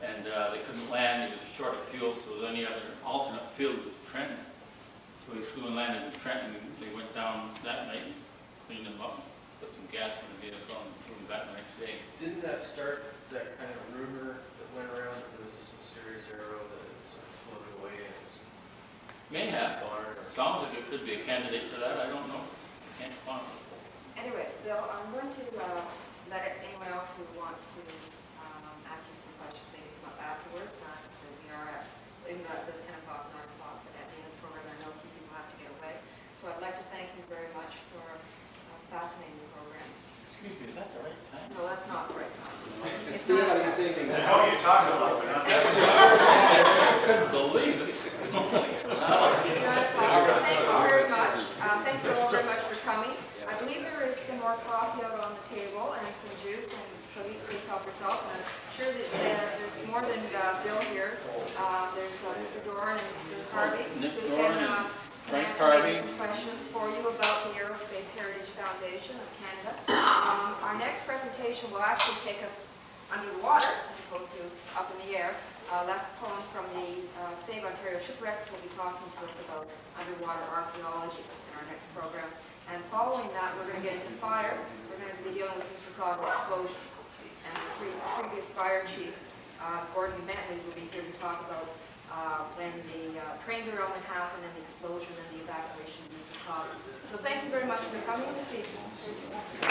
And they couldn't land, he was short of fuel, so any other alternate field was Trenton. So he flew and landed in Trenton, and they went down that night and cleaned him up, put some gas in the vehicle, and flew him back the next day. Didn't that start that kind of rumor that went around that there was this mysterious arrow that had sort of floated away and it was May have. barn? Sounds like it could be a candidate for that, I don't know. Can't find it. Anyway, Bill, I'm going to let anyone else who wants to ask you some questions maybe come up afterwards. So we are at, even though it says 10 o'clock, 9 o'clock, but at the end of the program, I know a few people have to get away. So I'd like to thank you very much for a fascinating program. Excuse me, is that the right time? No, that's not the right time. It's Still not. haven't said anything. How are you talking about? I couldn't believe it. It's not a problem. Thank you very much. Thank you all very much for coming. I believe there is some more coffee out on the table and some juice, and please help yourself. And I'm sure that there's more than Bill here. There's Mr. Doran and Mr. Harvey Nick who Doran can and Frank answer Harvey. some questions for you about the Aerospace Heritage Foundation of Canada. Our next presentation will actually take us under the water as opposed to up in the air. Les Cohen from the Save Ontario Shipwrecks will be talking to us about underwater archaeology in our next program. And following that, we're going to get into fire. We're going to be dealing with the Mississauga explosion. And the previous fire chief, Gordon Bentley, will be here to talk about when the train derailment happened and the explosion and the evacuation of Mississauga. So thank you very much for coming this evening.